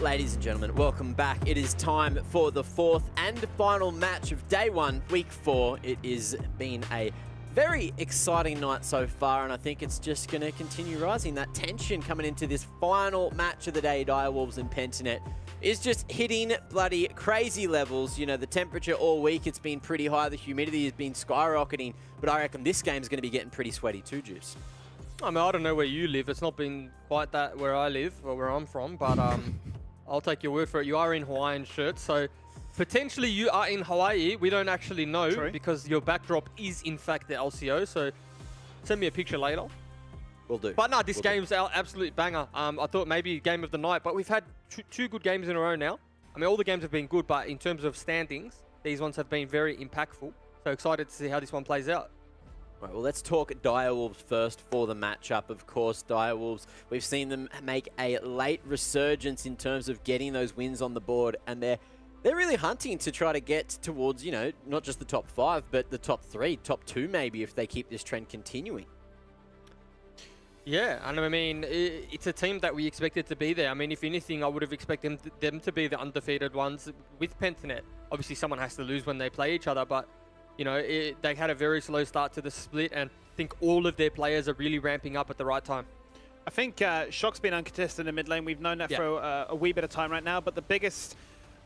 Ladies and gentlemen, welcome back. It is time for the fourth and final match of day one, week 4. It has been a very exciting night so far, and I think it's just going to continue rising. That tension coming into this final match of the day, Direwolves and Pentanet, is just hitting bloody crazy levels. You know, the temperature all week, it's been pretty high. The humidity has been skyrocketing, but I reckon this game's going to be getting pretty sweaty too, Juice. I mean, I don't know where you live. It's not been quite that where I live or where I'm from, but I'll take your word for it. You are in Hawaiian shirts, so potentially you are in Hawaii. We don't actually know. True. Because your backdrop is in fact the LCO. So send me a picture later. Will do. But no, this game's our absolute banger. I thought maybe game of the night, but we've had two good games in a row now. I mean, all the games have been good, but in terms of standings, these ones have been very impactful. So excited to see how this one plays out. Right, well, let's talk Direwolves first for the matchup. Of course, Direwolves, we've seen them make a late resurgence in terms of getting those wins on the board, and they're really hunting to try to get towards, you know, not just the top 5, but the top 3, top 2 maybe, if they keep this trend continuing. Yeah, and I mean, it's a team that we expected to be there. I mean, if anything, I would have expected them to be the undefeated ones with Pentanet. Obviously, someone has to lose when they play each other, but you know, they had a very slow start to the split, and I think all of their players are really ramping up at the right time. I think Shock's been uncontested in the mid lane. We've known that for a wee bit of time right now, but the biggest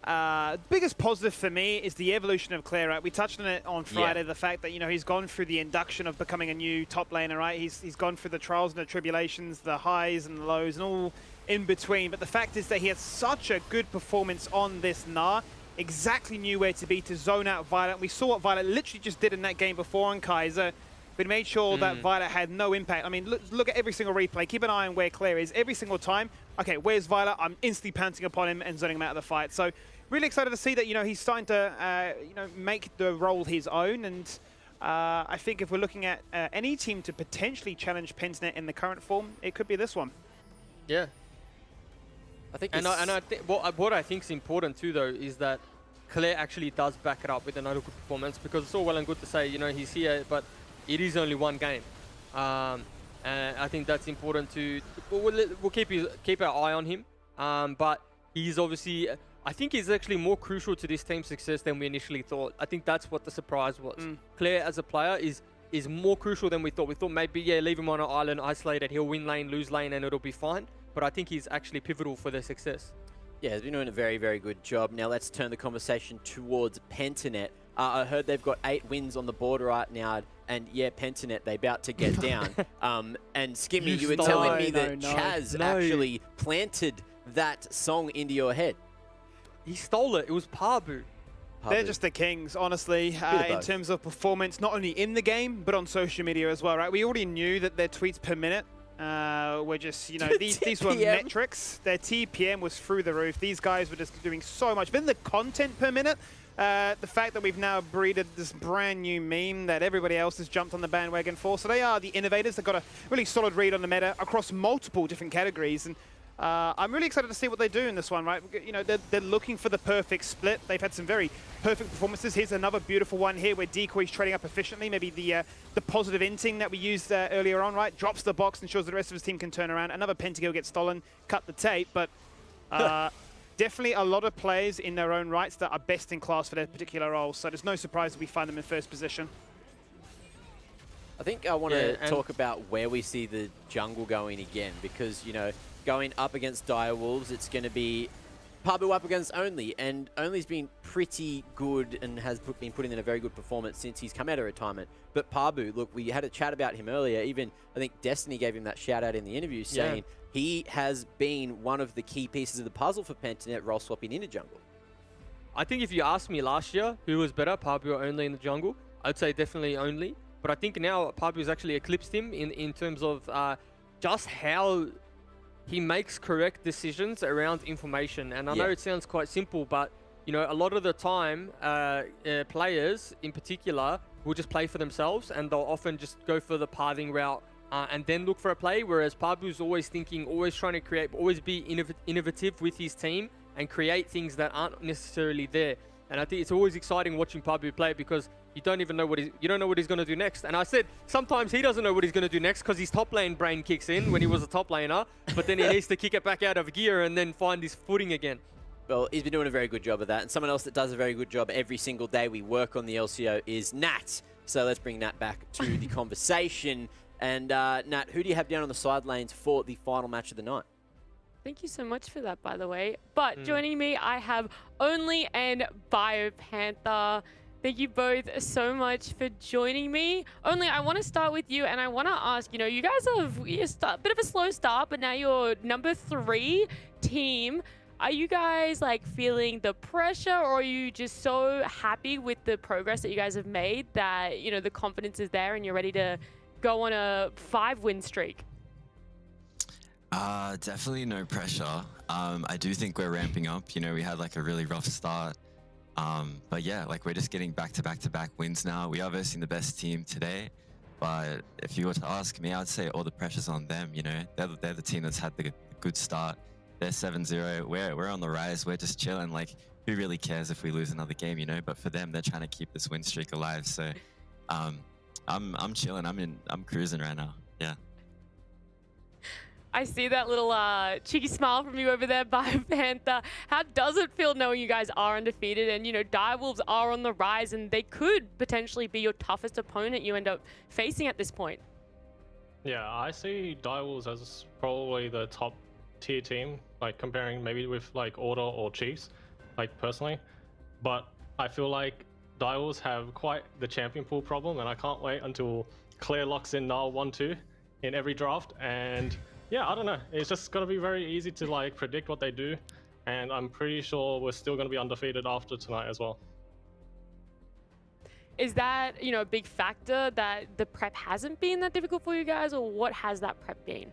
positive for me is the evolution of Claire, right? We touched on it on Friday, the fact that, you know, he's gone through the induction of becoming a new top laner, right? He's gone through the trials and the tribulations, the highs and the lows, and all in between. But the fact is that he had such a good performance on this Gnar. Exactly knew where to be to zone out Violet. We saw what Violet literally just did in that game before on Kaiser, but made sure that Violet had no impact. I mean, look at every single replay. Keep an eye on where Claire is every single time. Okay, where's Violet? I'm instantly pouncing upon him and zoning him out of the fight. So really excited to see that, you know, he's starting to, you know, make the role his own. And I think if we're looking at any team to potentially challenge Pentanet in the current form, it could be this one. Yeah. I think I think what I think is important too, though, is that Claire actually does back it up with another good performance, because it's all well and good to say, you know, he's here, but it is only one game. And I think that's important to. We'll keep our eye on him. But he's obviously, I think he's actually more crucial to this team's success than we initially thought. I think that's what the surprise was. Claire as a player is more crucial than we thought. We thought maybe, yeah, leave him on an island isolated, he'll win lane, lose lane, and it'll be fine. But I think he's actually pivotal for their success. Yeah, he's been doing a very, very good job. Now let's turn the conversation towards Pentanet. I heard they've got 8 wins on the board right now, and yeah, Pentanet, they're about to get down. And Skimmy, you were telling me that Chaz actually planted that song into your head. He stole it. It was Pabu. They're just the kings, honestly, in terms of performance, not only in the game, but on social media as well, right? We already knew that their tweets per minute were just, you know, these were metrics. Their TPM was through the roof. These guys were just doing so much. But then the content per minute, the fact that we've now breeded this brand new meme that everybody else has jumped on the bandwagon for. So they are the innovators. They've got a really solid read on the meta across multiple different categories. And I'm really excited to see what they do in this one, right? You know, they're looking for the perfect split. They've had some very perfect performances. Here's another beautiful one here where Decoy's trading up efficiently. Maybe the positive inting that we used earlier on, right? Drops the box, ensures the rest of his team can turn around. Another pentakill gets stolen, cut the tape, but definitely a lot of players in their own rights that are best in class for their particular roles. So there's no surprise that we find them in first position. I think I want to talk about where we see the jungle going again, because, you know, going up against Direwolves, it's going to be Pabu up against Only, and Only's been pretty good and has been putting in a very good performance since he's come out of retirement. But Pabu, look, we had a chat about him earlier. Even, I think Destiny gave him that shout out in the interview, saying he has been one of the key pieces of the puzzle for Pentanet role swapping into jungle. I think if you asked me last year who was better, Pabu or Only in the jungle, I'd say definitely Only. But I think now Pabu has actually eclipsed him in terms of just how he makes correct decisions around information. And I know it sounds quite simple, but you know, a lot of the time, players in particular will just play for themselves, and they'll often just go for the pathing route and then look for a play. Whereas Pabu's always thinking, always trying to create, always be innovative with his team and create things that aren't necessarily there. And I think it's always exciting watching Pabu play, because you don't even know you don't know what he's going to do next. And I said sometimes he doesn't know what he's going to do next because his top lane brain kicks in when he was a top laner, but then he needs to kick it back out of gear and then find his footing again. Well, he's been doing a very good job of that. And someone else that does a very good job every single day we work on the LCO is Nat. So let's bring Nat back to the conversation. And Nat, who do you have down on the side lanes for the final match of the night? Thank you so much for that, by the way. But joining me, I have Only and BioPanther. Thank you both so much for joining me. Only, I want to start with you, and I want to ask, you know, you guys have a bit of a slow start, but now you're number 3 team. Are you guys like feeling the pressure, or are you just so happy with the progress that you guys have made that, you know, the confidence is there and you're ready to go on a 5-win streak? Definitely no pressure. I do think we're ramping up. You know, we had like a really rough start. But yeah, like we're just getting back-to-back wins now. We are versing the best team today. But if you were to ask me, I'd say all the pressure's on them. You know, they're the team that's had the good start. They're 7-0. We're on the rise. We're just chilling. Like, who really cares if we lose another game, you know? But for them, they're trying to keep this win streak alive. So, I'm chilling. I'm cruising right now. Yeah. I see that little cheeky smile from you over there, BioPanther. How does it feel knowing you guys are undefeated and, you know, Direwolves are on the rise and they could potentially be your toughest opponent you end up facing at this point? Yeah, I see Direwolves as probably the top tier team, like comparing maybe with like Order or Chiefs, like personally. But I feel like Direwolves have quite the champion pool problem, and I can't wait until Claire locks in Null 1-2 in every draft. And yeah, I don't know. It's just going to be very easy to like predict what they do. And I'm pretty sure we're still going to be undefeated after tonight as well. Is that, you know, a big factor that the prep hasn't been that difficult for you guys, or what has that prep been?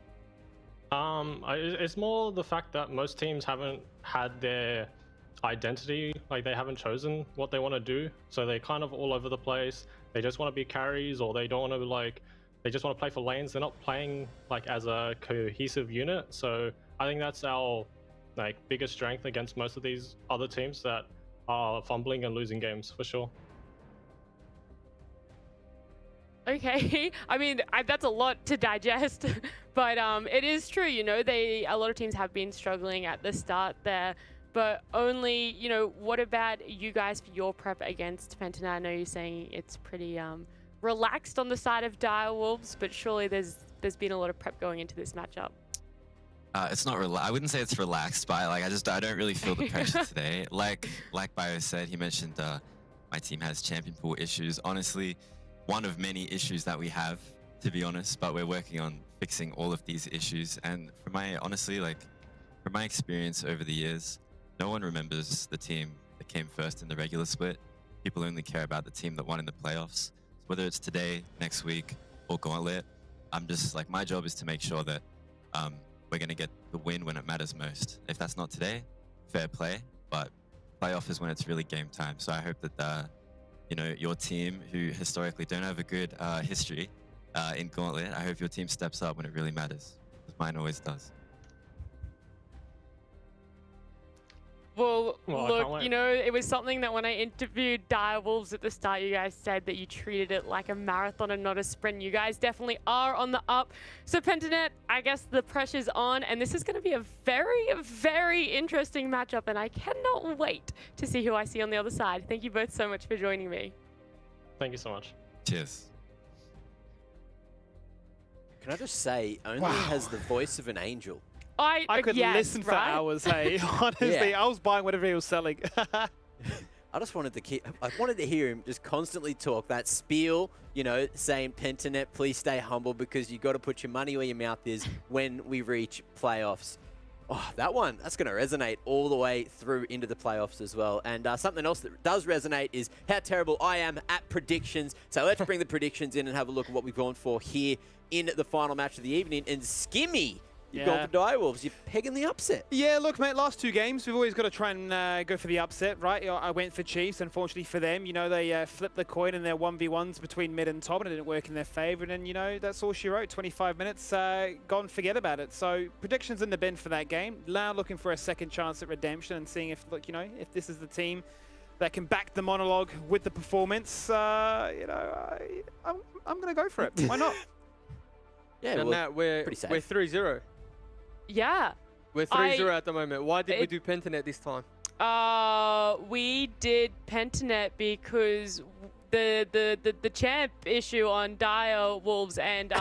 It's more the fact that most teams haven't had their identity, like they haven't chosen what they want to do. So they're kind of all over the place. They just want to be carries, or they don't want to like, they just want to play for lanes. They're not playing like as a cohesive unit. So I think that's our like biggest strength against most of these other teams that are fumbling and losing games for sure. Okay, I mean, that's a lot to digest, but it is true, you know, a lot of teams have been struggling at the start there, but Only, you know, what about you guys for your prep against Fenton? I know you're saying it's pretty relaxed on the side of Direwolves, but surely there's been a lot of prep going into this matchup. It's not I wouldn't say it's relaxed, but like I don't really feel the pressure today. Like Bio said, he mentioned my team has champion pool issues. Honestly, one of many issues that we have, to be honest, but we're working on fixing all of these issues. And from my experience over the years, no one remembers the team that came first in the regular split. People only care about the team that won in the playoffs. So whether it's today, next week, or Gauntlet, I'm just like, my job is to make sure that we're going to get the win when it matters most. If that's not today, fair play, but playoff is when it's really game time. So I hope that you know, your team, who historically don't have a good history in Gauntlet, I hope your team steps up when it really matters, because mine always does. Well, look, you know, it was something that when I interviewed Direwolves at the start, you guys said that you treated it like a marathon and not a sprint. You guys definitely are on the up. So Pentanet, I guess the pressure's on, and this is going to be a very, very interesting matchup, and I cannot wait to see who I see on the other side. Thank you both so much for joining me. Thank you so much. Cheers. Can I just say, Only has the voice of an angel. I could listen for hours, hey. Honestly, I was buying whatever he was selling. I just wanted to hear him just constantly talk that spiel, you know, saying, Pentanet, please stay humble because you got to put your money where your mouth is when we reach playoffs. Oh, that's going to resonate all the way through into the playoffs as well. And something else that does resonate is how terrible I am at predictions. So let's bring the predictions in and have a look at what we've gone for here in the final match of the evening. And Skimmy, you've gone for Direwolves. You're pegging the upset. Yeah, look, mate, last 2 games, we've always got to try and go for the upset, right? I went for Chiefs. Unfortunately for them, you know, they flipped the coin in their 1v1s between mid and top, and it didn't work in their favor. And, you know, that's all she wrote. 25 minutes, gone, forget about it. So predictions in the bin for that game. Now looking for a second chance at redemption and seeing if, look, you know, if this is the team that can back the monologue with the performance, you know, I'm going to go for it. Why not? Yeah, and well, Nat, we're 3-0. Yeah. We're 3-0 at the moment. Why did we do Pentanet this time? We did Pentanet because the champ issue on Dire Wolves and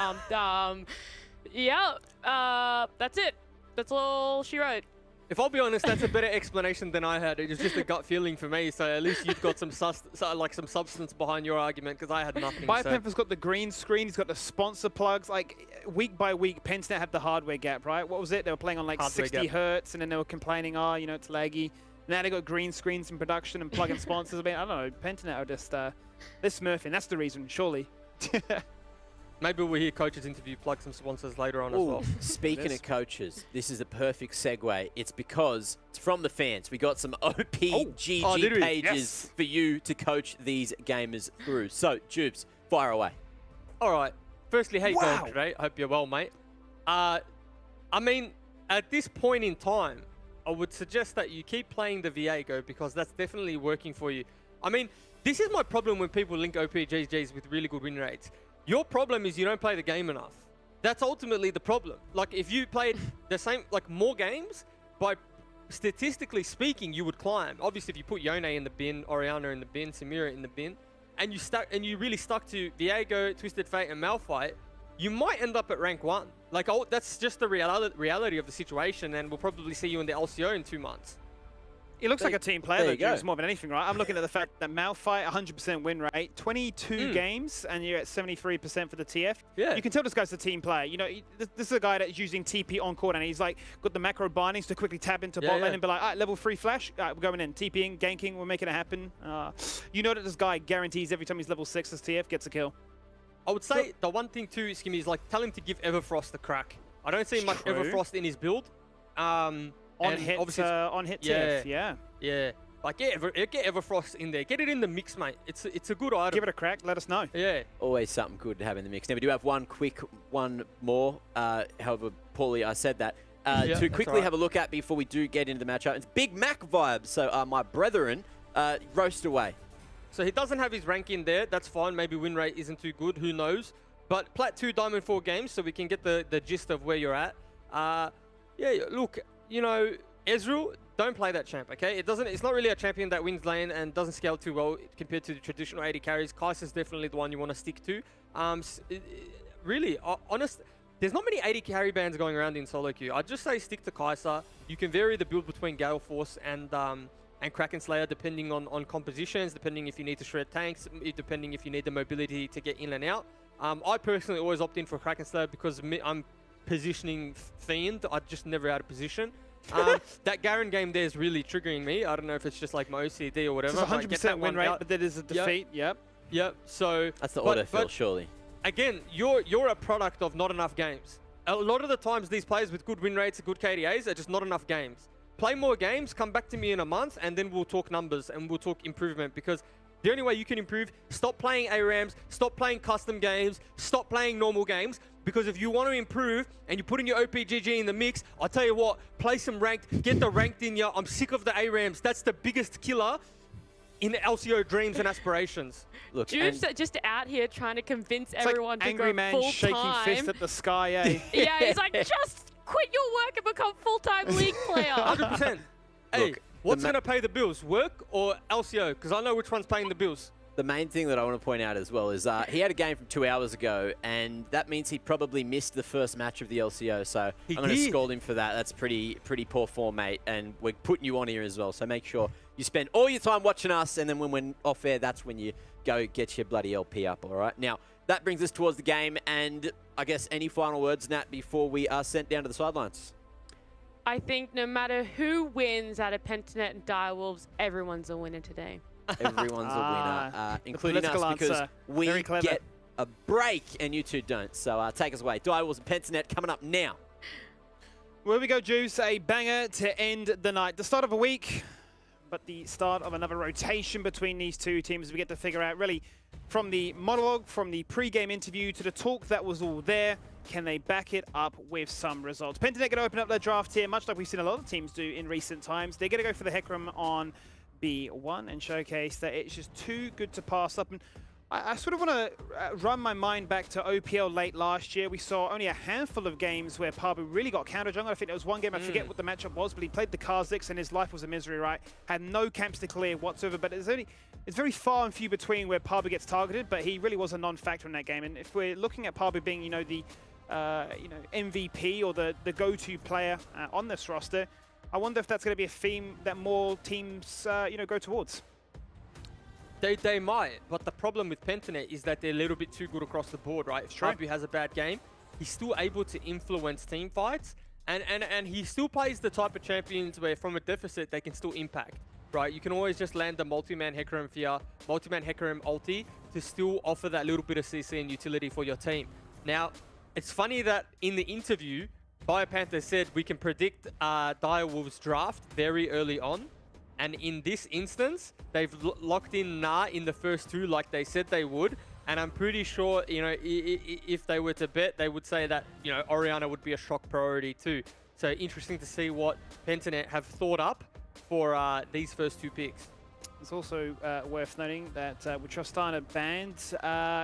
yeah, that's it. That's all she wrote. If I'll be honest, that's a better explanation than I had. It was just a gut feeling for me, so at least you've got some substance behind your argument, because I had nothing. Biopanther's got the green screen, he's got the sponsor plugs. Like, week by week, Pentanet had the hardware gap, right? What was it? They were playing on like Hardware 60 gap. hertz, and then they were complaining, oh, you know, it's laggy. Now they got green screens in production and plug-in sponsors. I mean, I don't know, Pentanet are just, they're smurfing. That's the reason, surely. Maybe we'll hear coaches interview, plug some sponsors later on as well. Speaking of coaches, this is a perfect segue. It's because it's from the fans. We got some PGG pages for you to coach these gamers through. So, Jubes, fire away. All right. Firstly, how you going today? I hope you're well, mate. I mean, at this point in time, I would suggest that you keep playing the Viego, because that's definitely working for you. I mean, this is my problem when people link OPGGs with really good win rates. Your problem is you don't play the game enough. That's ultimately the problem. Like, if you played the same, like, more games, by statistically speaking, you would climb. Obviously, if you put Yone in the bin, Oriana in the bin, Samira in the bin, and you really stuck to Viego, Twisted Fate, and Malphite, you might end up at rank 1. Like, that's just the reality of the situation, and we'll probably see you in the LCO in 2 months. He looks like a team player, though, more than anything, right? I'm looking at the fact that Malphite, 100% win rate, 22 games, and you're at 73% for the TF. Yeah. You can tell this guy's a team player. You know, this is a guy that's using TP on court, and he's like got the macro bindings to quickly tap into bot lane and be like, all right, level 3 flash, all right, we're going in, TPing, ganking, we're making it happen. You know that this guy guarantees every time he's level 6 as TF gets a kill. I would say the one thing too, Skimmy, is like tell him to give Everfrost a crack. I don't see much Everfrost in his build. On hit TF, yeah. Like, get Everfrost in there. Get it in the mix, mate. It's a good item. Give it a crack. Let us know. Yeah. Always something good to have in the mix. Now, we do have one more. However poorly I said that. To quickly have a look at before we do get into the matchup. It's Big Mac vibes. So, my brethren, roast away. So, he doesn't have his rank in there. That's fine. Maybe win rate isn't too good. Who knows? But Plat 2 Diamond 4 games, so we can get the gist of where you're at. Yeah, look, you know, Ezreal, don't play that champ, okay? It's not really a champion that wins lane and doesn't scale too well compared to the traditional AD carries. Kai'Sa's definitely the one you want to stick to. Really, honest, there's not many AD carry bands going around in solo queue. I'd just say stick to Kai'Sa. You can vary the build between Gale Force and Kraken Slayer depending on compositions, depending if you need to shred tanks, depending if you need the mobility to get in and out. I personally always opt in for Kraken Slayer because I'm positioning Fiend. I just never out of position. That Garen game there is really triggering me. I don't know if it's just like my OCD or whatever. It's 100% win rate, but that is a defeat. Yep. So that's the autofill, surely. Again, you're a product of not enough games. A lot of the times, these players with good win rates and good KDAs are just not enough games. Play more games, come back to me in a month, and then we'll talk numbers and we'll talk improvement, because the only way you can improve, stop playing ARAMs, stop playing custom games, stop playing normal games, because if you want to improve and you're putting your OPGG in the mix, I'll tell you what, play some ranked, get the ranked in ya. I'm sick of the ARAMs. That's the biggest killer in LCO dreams and aspirations. Look, Jude's just out here trying to convince everyone to go full-time. Angry man shaking fist at the sky, eh? Yeah, he's like, just quit your work and become full-time league player. 100%. Hey, what's going to pay the bills, work or LCO? Because I know which one's paying the bills. The main thing that I want to point out as well is he had a game from 2 hours ago, and that means he probably missed the first match of the LCO. So I'm going to scold him for that. That's pretty poor form, mate. And we're putting you on here as well. So make sure you spend all your time watching us, and then when we're off air, that's when you go get your bloody LP up, all right? Now, that brings us towards the game, and I guess any final words, Nat, before we are sent down to the sidelines? I think no matter who wins out of Pentanet and Direwolves, everyone's a winner today. Everyone's a winner, including us, because we get a break and you two don't. So take us away. Direwolves and Pentanet coming up now. Well, here we go, Juice. A banger to end the night. The start of a week, but the start of another rotation between these two teams. We get to figure out, really, from the monologue, from the pre-game interview to the talk that was all there, can they back it up with some results? Pentanet going to open up their draft here, much like we've seen a lot of teams do in recent times. They're going to go for the Hecarim on be won and showcase that it's just too good to pass up. And I sort of want to run my mind back to OPL late last year. We saw only a handful of games where Pabu really got counter jungle. I think there was one game, I forget what the matchup was, but he played the Kha'Zix and his life was a misery, right? Had no camps to clear whatsoever, but it's very far and few between where Pabu gets targeted, but he really was a non-factor in that game. And if we're looking at Pabu being, the MVP or the go-to player on this roster, I wonder if that's going to be a theme that more teams, go towards. They might, but the problem with Pentanet is that they're a little bit too good across the board, right? If Pabu has a bad game, he's still able to influence team fights, and he still plays the type of champions where from a deficit they can still impact, right? You can always just land the multi-man Hecarim Fear, multi-man Hecarim ulti to still offer that little bit of CC and utility for your team. Now, it's funny that in the interview, BioPanther said we can predict Direwolves draft very early on. And in this instance, they've locked in Nah in the first two like they said they would. And I'm pretty sure, if they were to bet, they would say that, Orianna would be a shock priority too. So interesting to see what Pentanet have thought up for these first two picks. It's also worth noting that with Tristana banned,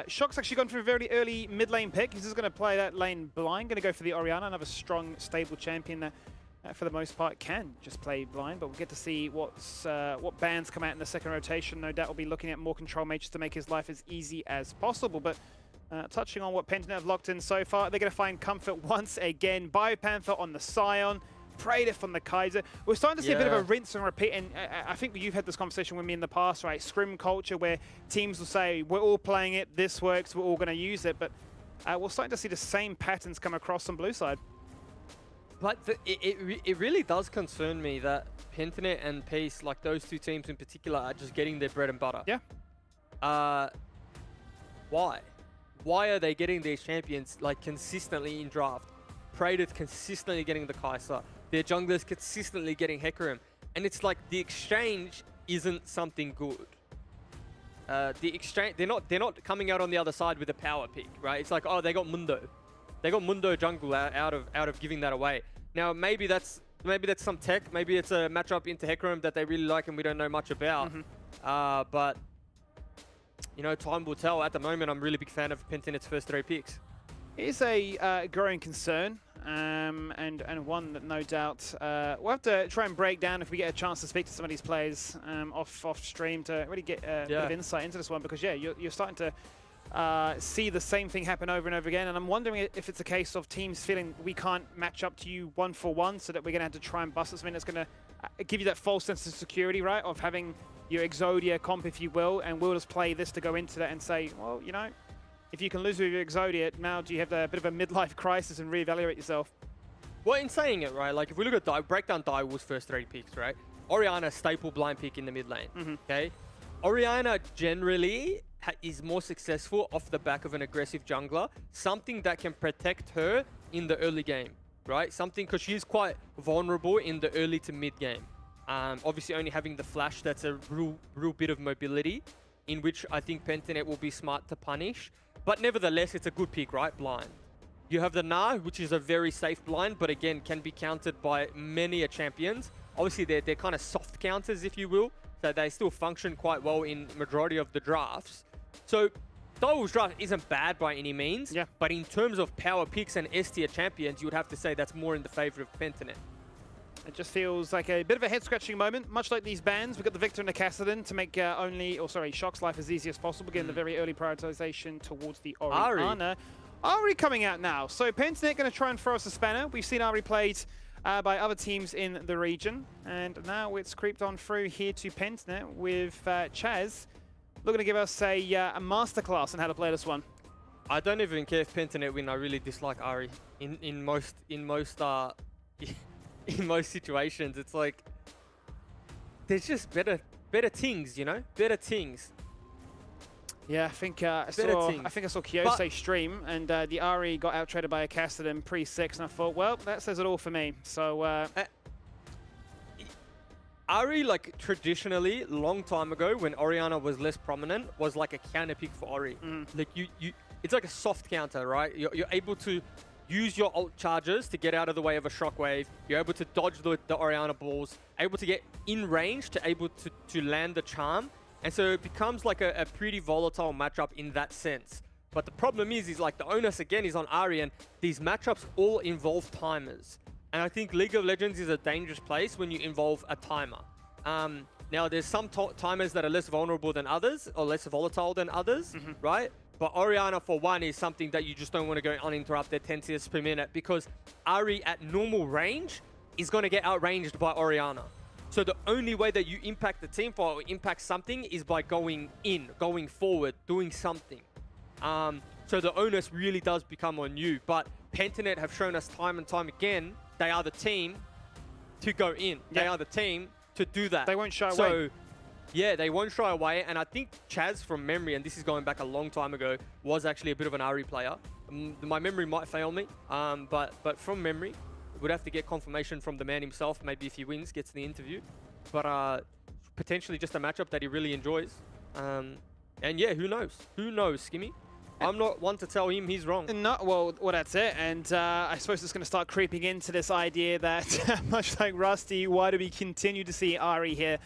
Shock's actually gone for a very early mid lane pick. He's just going to play that lane blind, going to go for the Orianna, another strong, stable champion that for the most part can just play blind, but we'll get to see what bans come out in the second rotation. No doubt we'll be looking at more control mages to make his life as easy as possible. But touching on what Pentanet have locked in so far, they're going to find comfort once again. BioPanther on the Scion, Praedyth on the Kaiser. We're starting to see a bit of a rinse and repeat, and I think you've had this conversation with me in the past, right? Scrim culture, where teams will say, we're all playing it, this works, we're all going to use it, but we're starting to see the same patterns come across on blue side. But it really does concern me that Pentanet and Peace, like those two teams in particular, are just getting their bread and butter. Yeah. Why? Why are they getting these champions like consistently in draft? Praedyth consistently getting the Kaiser. Their junglers consistently getting Hecarim. And it's like the exchange isn't something good. The exchange, they're not coming out on the other side with a power pick, right? It's like, oh, they got Mundo. They got Mundo jungle out of giving that away. Now maybe that's some tech. Maybe it's a matchup into Hecarim that they really like and we don't know much about. But time will tell. At the moment, I'm a really big fan of Pentanet's first 3 picks. It is a growing concern, and one that no doubt we'll have to try and break down if we get a chance to speak to some of these players off stream to really get a bit of insight into this one, because you're starting to see the same thing happen over and over again, and I'm wondering if it's a case of teams feeling we can't match up to you 1-for-1, so that we're going to have to try and bust it. Something that's going to give you that false sense of security, right, of having your Exodia comp, if you will, and we'll just play this to go into that and say, well, if you can lose with your Exodia, now do you have a bit of a midlife crisis and reevaluate yourself? Well, in saying it, right, like if we look at break down Direwolves' first 3 picks, right, Orianna, staple blind pick in the mid lane, okay? Orianna generally is more successful off the back of an aggressive jungler, something that can protect her in the early game, right? Something, because she's quite vulnerable in the early to mid game. Obviously only having the flash, that's a real bit of mobility, in which I think Pentanet will be smart to punish. But nevertheless, it's a good pick, right? Blind. You have the Nah, which is a very safe blind, but again, can be countered by many champions. Obviously, they're kind of soft counters, if you will. So they still function quite well in majority of the drafts. So Direwolves draft isn't bad by any means, but in terms of power picks and S-tier champions, you would have to say that's more in the favor of Pentanet. It just feels like a bit of a head-scratching moment, much like these bans. We've got the Victor and the Kassadin to make Shock's life as easy as possible, getting the very early prioritization towards the Orianna. Ari coming out now. So Pentanet going to try and throw us a spanner. We've seen Ari played by other teams in the region, and now it's creeped on through here to Pentanet with Chaz looking to give us a masterclass on how to play this one. I don't even care if Pentanet win. I really dislike Ari in most situations. It's like there's just better things, better things. Yeah, I think I saw Kiyose stream, and the Ari got out-traded by a Kassadin pre-6, and I thought, well, that says it all for me. So Ari, like traditionally, long time ago, when Orianna was less prominent, was like a counter pick for Ari. Like you, it's like a soft counter, right? You're able to use your ult charges to get out of the way of a shockwave. You're able to dodge the Orianna balls, able to get in range to able to land the charm. And so it becomes like a pretty volatile matchup in that sense. But the problem is like the onus again is on Ahri, and these matchups all involve timers. And I think League of Legends is a dangerous place when you involve a timer. Now, there's some timers that are less vulnerable than others, or less volatile than others, right? But Orianna, for one, is something that you just don't want to go uninterrupted 10 CS per minute, because Ahri at normal range is going to get outranged by Orianna. So the only way that you impact the team or impact something is by going in, going forward, doing something. So the onus really does become on you. But Pentanet have shown us time and time again, they are the team to go in. They are the team to do that. They won't shy away. So, yeah, they won't shy away. And I think Chaz, from memory, and this is going back a long time ago, was actually a bit of an Ahri player. My memory might fail me, but from memory, we'd have to get confirmation from the man himself. Maybe if he wins, gets the interview. But potentially just a matchup that he really enjoys. And yeah, who knows? Who knows, Skimmy? I'm not one to tell him he's wrong. No, well, that's it. And I suppose it's going to start creeping into this idea that, much like Rusty, why do we continue to see Ahri here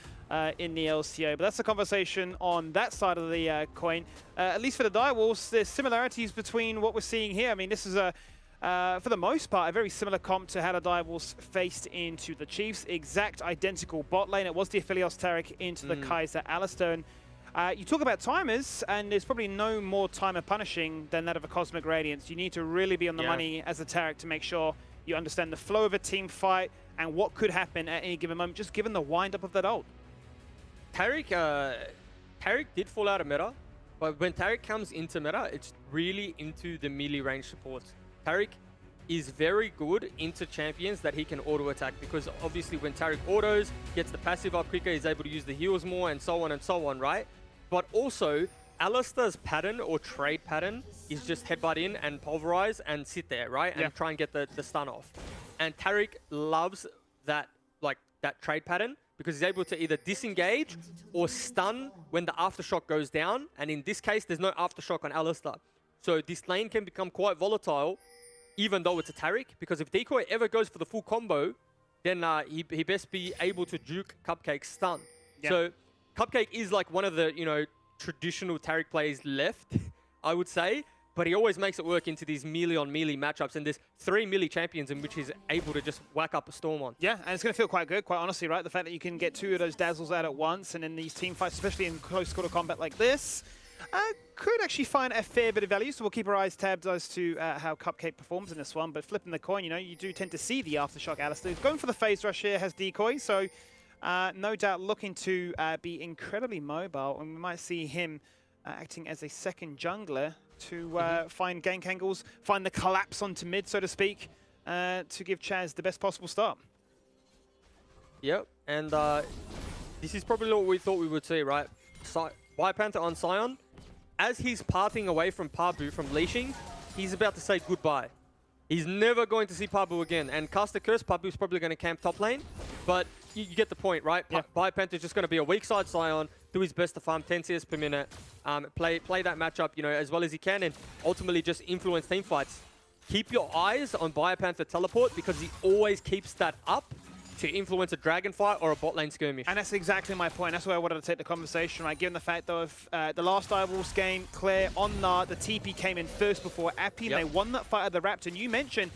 in the LCO? But that's a conversation on that side of the coin. At least for the Direwolves, there's similarities between what we're seeing here. I mean, this is for the most part, a very similar comp to how the Direwolves faced into the Chiefs. Exact identical bot lane. It was the Aphelios Taric into the Kaiser Alistair. And you talk about timers, and there's probably no more timer punishing than that of a Cosmic Radiance. You need to really be on the money as a Taric to make sure you understand the flow of a team fight and what could happen at any given moment, just given the wind-up of that ult. Taric did fall out of meta, but when Taric comes into meta, it's really into the melee range supports. Taric is very good into champions that he can auto-attack, because obviously when Taric autos, gets the passive up quicker, he's able to use the heals more, and so on, right? But also, Alistair's pattern or trade pattern is just headbutt in and pulverize and sit there, right? And try and get the stun off. And Taric loves that, like, that trade pattern, because he's able to either disengage or stun when the aftershock goes down. And in this case, there's no aftershock on Alistair. So this lane can become quite volatile, even though it's a Taric, because if Decoy ever goes for the full combo, then he best be able to juke Cupcake's stun. So Cupcake is like one of the, traditional Taric players left, I would say, but he always makes it work into these melee on melee matchups, and there's 3 melee champions in which he's able to just whack up a storm on. Yeah, and it's going to feel quite good, quite honestly, right? The fact that you can get 2 of those dazzles out at once, and in these team fights, especially in close quarter combat like this, could actually find a fair bit of value. So we'll keep our eyes tabbed as to how Cupcake performs in this one. But flipping the coin, you do tend to see the aftershock Alistair. Going for the phase rush here, has decoy, so no doubt looking to be incredibly mobile, and we might see him acting as a second jungler to find gank angles, find the collapse onto mid, so to speak, to give Chaz the best possible start. Yep, and this is probably what we thought we would see, right? White Panther on Sion. As he's parting away from Pabu, from leashing, he's about to say goodbye. He's never going to see Pabu again. And cast a curse, Pabu's probably going to camp top lane. But you get the point, right? White Panther's just going to be a weak side Sion, do his best to farm 10 CS per minute, play that matchup, as well as he can, and ultimately just influence team fights. Keep your eyes on White Panther teleport, because he always keeps that up to influence a dragon fight or a bot lane skirmish. And that's exactly my point. That's where I wanted to take the conversation, right? Given the fact that the last Direwolves game, Claire on the TP came in first before Appy, and they won that fight at the Raptor. And you mentioned,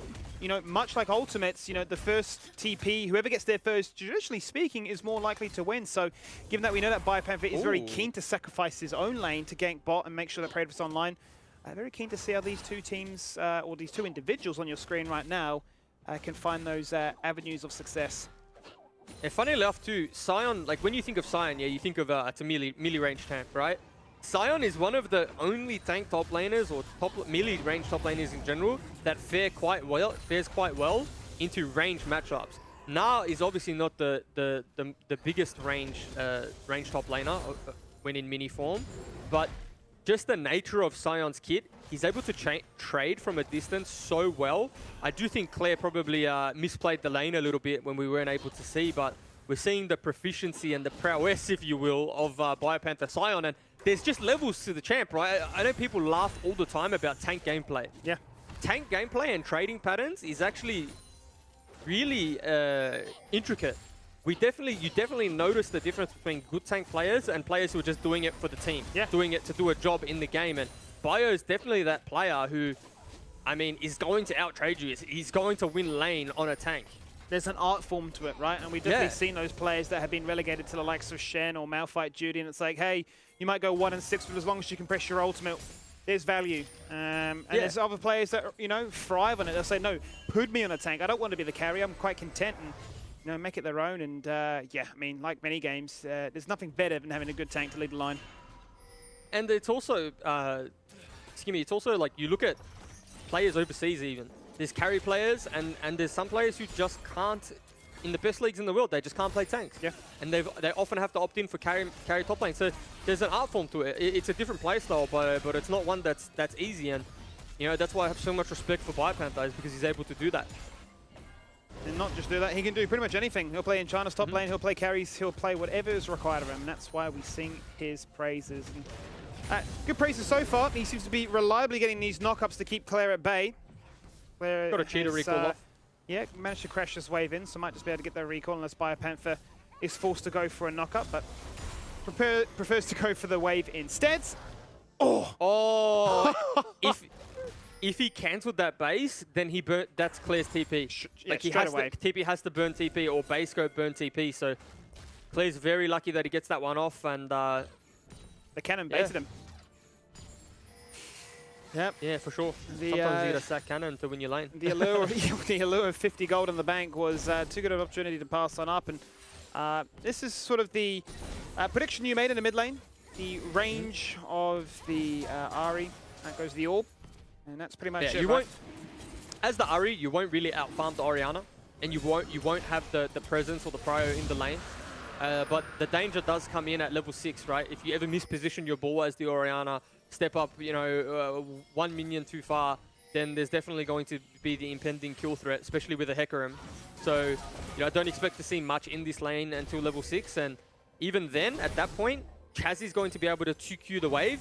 much like Ultimates, the first TP, whoever gets there first, traditionally speaking, is more likely to win. So given that we know that Biopanther is very keen to sacrifice his own lane to gank bot and make sure that Praetor's online, very keen to see how these two teams, or these two individuals on your screen right now, can find those avenues of success. And funny enough too, Sion, like when you think of Sion, you think of it's a melee range tank, right? Sion is one of the only tank top laners, or melee range top laners in general, that fares quite well into range matchups. Na is obviously not the biggest range top laner when in mini form, but just the nature of Sion's kit, he's able to trade from a distance so well. I do think Claire probably misplayed the lane a little bit when we weren't able to see, but we're seeing the proficiency and the prowess, if you will, of Biopanther Sion, and there's just levels to the champ, right? I know people laugh all the time about tank gameplay. Yeah. tank gameplay and trading patterns is actually really intricate. You definitely notice the difference between good tank players and players who are just doing it for the team, doing it to do a job in the game. And Bio is definitely that player who, I mean, is going to out-trade you. He's going to win lane on a tank. There's an art form to it, right? And we've definitely seen those players that have been relegated to the likes of Shen or Malphite Judy, and it's like, hey, you might go 1 and 6, but as long as you can press your ultimate, there's value. And there's other players that, you know, thrive on it. They'll say, no, put me on a tank. I don't want to be the carry. I'm quite content and, you know, make it their own. And yeah, I mean, like many games, there's nothing better than having a good tank to lead the line. And it's also, it's also like you look at players overseas even. There's carry players and there's some players who just can't, in the best leagues in the world, they just can't play tanks. Yeah. And they often have to opt in for carry top lane. So there's an art form to it. It's a different play style, but it's not one that's easy. And you know, that's why I have so much respect for Biopanther, is because he's able to do that. And not just do that, he can do pretty much anything. He'll play in China's top lane, he'll play carries, he'll play whatever is required of him. And that's why we sing his praises. And, good praises so far. He seems to be reliably getting these knockups to keep Claire at bay. Claire got a cheater recall off. Yeah, managed to crash this wave in, so might just be able to get that recall unless Biopanther is forced to go for a knockup, but prefers to go for the wave instead. Oh! If he cancelled that base, then he burnt. That's Claire's TP. Like he has to, TP has to burn TP or base go burn TP. So Claire's very lucky that he gets that one off, and the cannon baited him. Yep. Yeah, for sure. Sometimes you get a sack cannon to win your lane. The allure of 50 gold in the bank was too good an opportunity to pass on up. And this is sort of the prediction you made in the mid lane. The range of the Ahri, that goes the orb. And that's pretty much it. You won't, as the Ahri, you won't really outfarm the Orianna, and you won't have the presence or the prio in the lane. But the danger does come in at level 6, right? If you ever misposition your ball as the Orianna, step up, you know, 1 minion too far, then there's definitely going to be the impending kill threat, especially with a Hecarim. So, you know, I don't expect to see much in this lane until level 6, and even then, at that point, Chaz is going to be able to 2Q the wave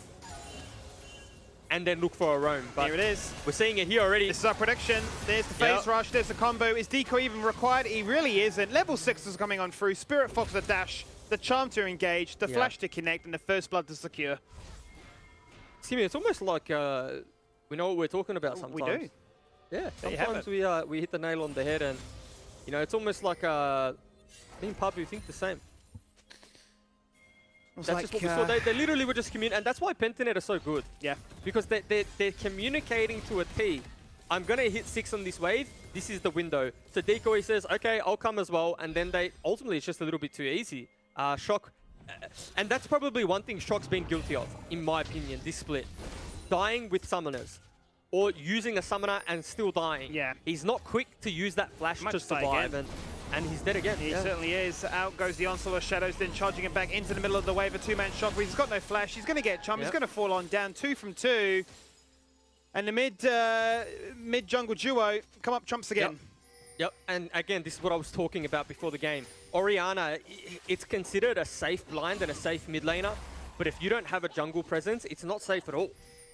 and then look for a roam. But here it is. We're seeing it here already. This is our prediction. There's the phase rush, there's the combo. Is Decoy even required? He really isn't. Level 6 is coming on through. Spirit Fox the dash, the charm to engage, the flash to connect, and the first blood to secure. Skimmy, it's almost like we know what we're talking about sometimes. We do. Yeah, sometimes we hit the nail on the head, and you know, it's almost like me and Pabu think the same. That's like, just what we saw. They literally were just communicating, and that's why Pentanet are so good. Yeah. Because they're communicating to a T. I'm going to hit 6 on this wave. This is the window. So Decoy says, okay, I'll come as well. And then ultimately, it's just a little bit too easy. Shock. And that's probably one thing Shock's been guilty of, in my opinion, this split. Dying with summoners. Or using a summoner and still dying. Yeah. He's not quick to use that flash to survive. And he's dead again. He certainly is. Out goes the Onslaught of Shadows, then charging it back into the middle of the wave. A 2-man shockwave. He's got no flash. He's going to get chum. He's going to fall on down 2 from 2. And the mid jungle duo come up trumps again. Yep. And again, this is what I was talking about before the game. Orianna, it's considered a safe blind and a safe mid laner. But if you don't have a jungle presence, it's not safe at all.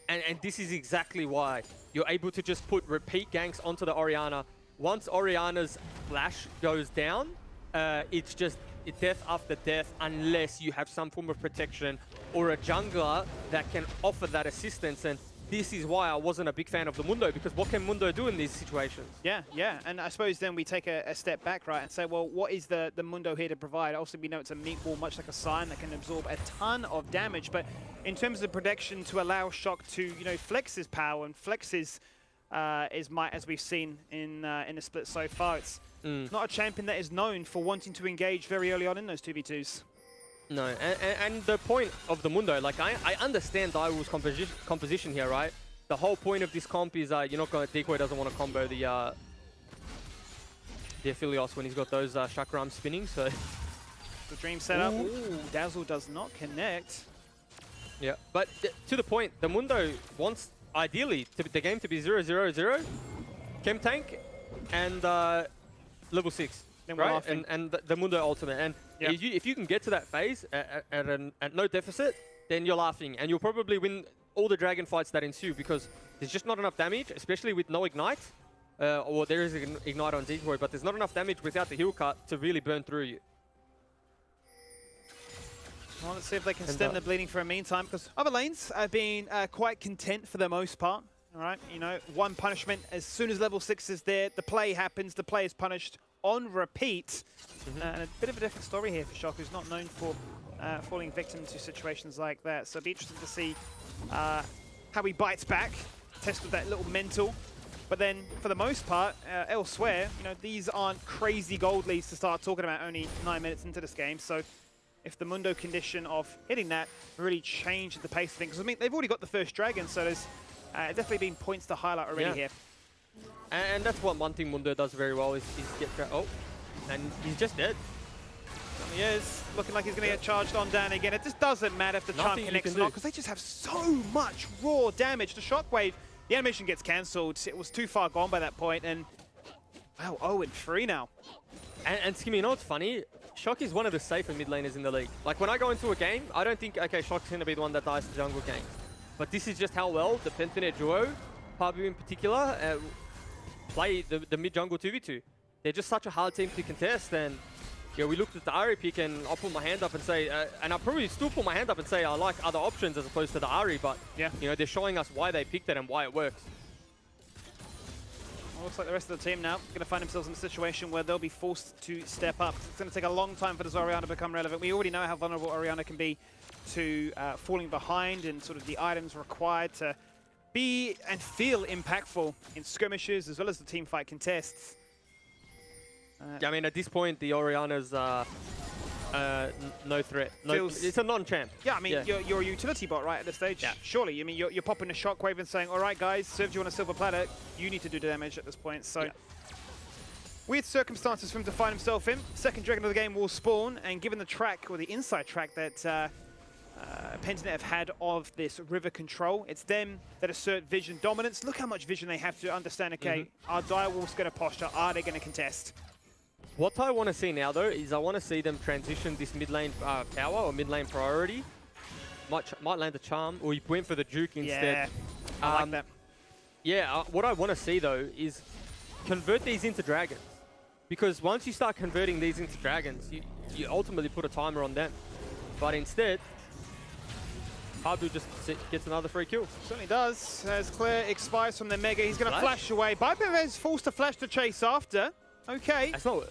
And this is exactly why you're able to just put repeat ganks onto the Orianna. Once Orianna's flash goes down, it's just death after death unless you have some form of protection or a jungler that can offer that assistance. And this is why I wasn't a big fan of the Mundo, because what can Mundo do in these situations? Yeah. And I suppose then we take a step back, right, and say, well, what is the Mundo here to provide? Also, we know it's a meatball, much like a Sign, that can absorb a ton of damage. But in terms of protection, to allow Shock to, you know, flex his power and flex his might, as we've seen in the split so far. It's not a champion that is known for wanting to engage very early on in those 2v2s. No, and the point of the Mundo, like I understand Direwolf's composition here, right? The whole point of this comp is you're not going to, Decoy doesn't want to combo the Aphelios when he's got those Chakram spinning, so. The dream setup. Ooh, Dazzle does not connect. Yeah, but to the point, the Mundo wants, ideally, the game to be 0-0-0, Chem Tank, and level 6, right? And the Mundo ultimate. And if you can get to that phase at no deficit, then you're laughing. And you'll probably win all the dragon fights that ensue, because There's just not enough damage, especially with no Ignite. Or there is an Ignite on Decoy, but there's not enough damage without the heal cut to really burn through you. Well, let's see if they can stem the bleeding for a meantime, because other lanes have been quite content for the most part. All right, you know, one punishment, as soon as level 6 is there, the play happens, the play is punished on repeat. And a bit of a different story here for Shock, who's not known for falling victim to situations like that. So it'll be interesting to see how he bites back, test with that little mental. But then, for the most part, elsewhere, you know, these aren't crazy gold leads to start talking about only 9 minutes into this game. So if the Mundo condition of hitting that really changed the pace of things, because I mean, they've already got the first dragon, so there's definitely been points to highlight already here. And that's what one thing Mundo does very well is get... Oh, and he's just dead. He is looking like he's going to get charged on down again. It just doesn't matter if the charm connects or not, because they just have so much raw damage. The shockwave, the animation gets cancelled. It was too far gone by that point, and wow, 0-3 now. And Skimmy, you know what's funny? Shock is one of the safer mid laners in the league. Like, when I go into a game, I don't think, okay, Shock's going to be the one that dies to jungle ganks. But this is just how well the Pentanet duo, Pabu in particular, play the mid-jungle 2v2. They're just such a hard team to contest, and yeah, we looked at the Ahri pick, and I'll put my hand up and say, and I'll probably still put my hand up and say I like other options as opposed to the Ahri, but yeah, you know, they're showing us why they picked it and why it works. Well, looks like the rest of the team now going to find themselves in a situation where they'll be forced to step up. It's going to take a long time for this Orianna to become relevant. We already know how vulnerable Orianna can be to falling behind and sort of the items required to be and feel impactful in skirmishes as well as the team fight contests. Yeah, I mean, at this point, the Orianna's no threat. No, it's a non-champ. Yeah, I mean, you're a utility bot right at this stage. Yeah. Surely, I mean, you're popping a shockwave and saying, all right, guys, served you on a silver platter. You need to do damage at this point. So, weird circumstances for him to find himself in. Second dragon of the game will spawn, and given the track, or the inside track that Pentanet have had of this river control, it's them that assert vision dominance. Look how much vision they have to understand, okay, are direwolves going to posture? Are they going to contest? What I want to see now, though, is I want to see them transition this mid lane power or mid lane priority. Might land a charm, or you went for the juke instead. Yeah, I like that. Yeah, what I want to see, though, is convert these into dragons. Because once you start converting these into dragons, you ultimately put a timer on them. But instead, Pabu just gets another free kill. Certainly does. As Claire expires from the Mega, he's going to flash away. Biped is forced to flash to chase after. Okay. That's not...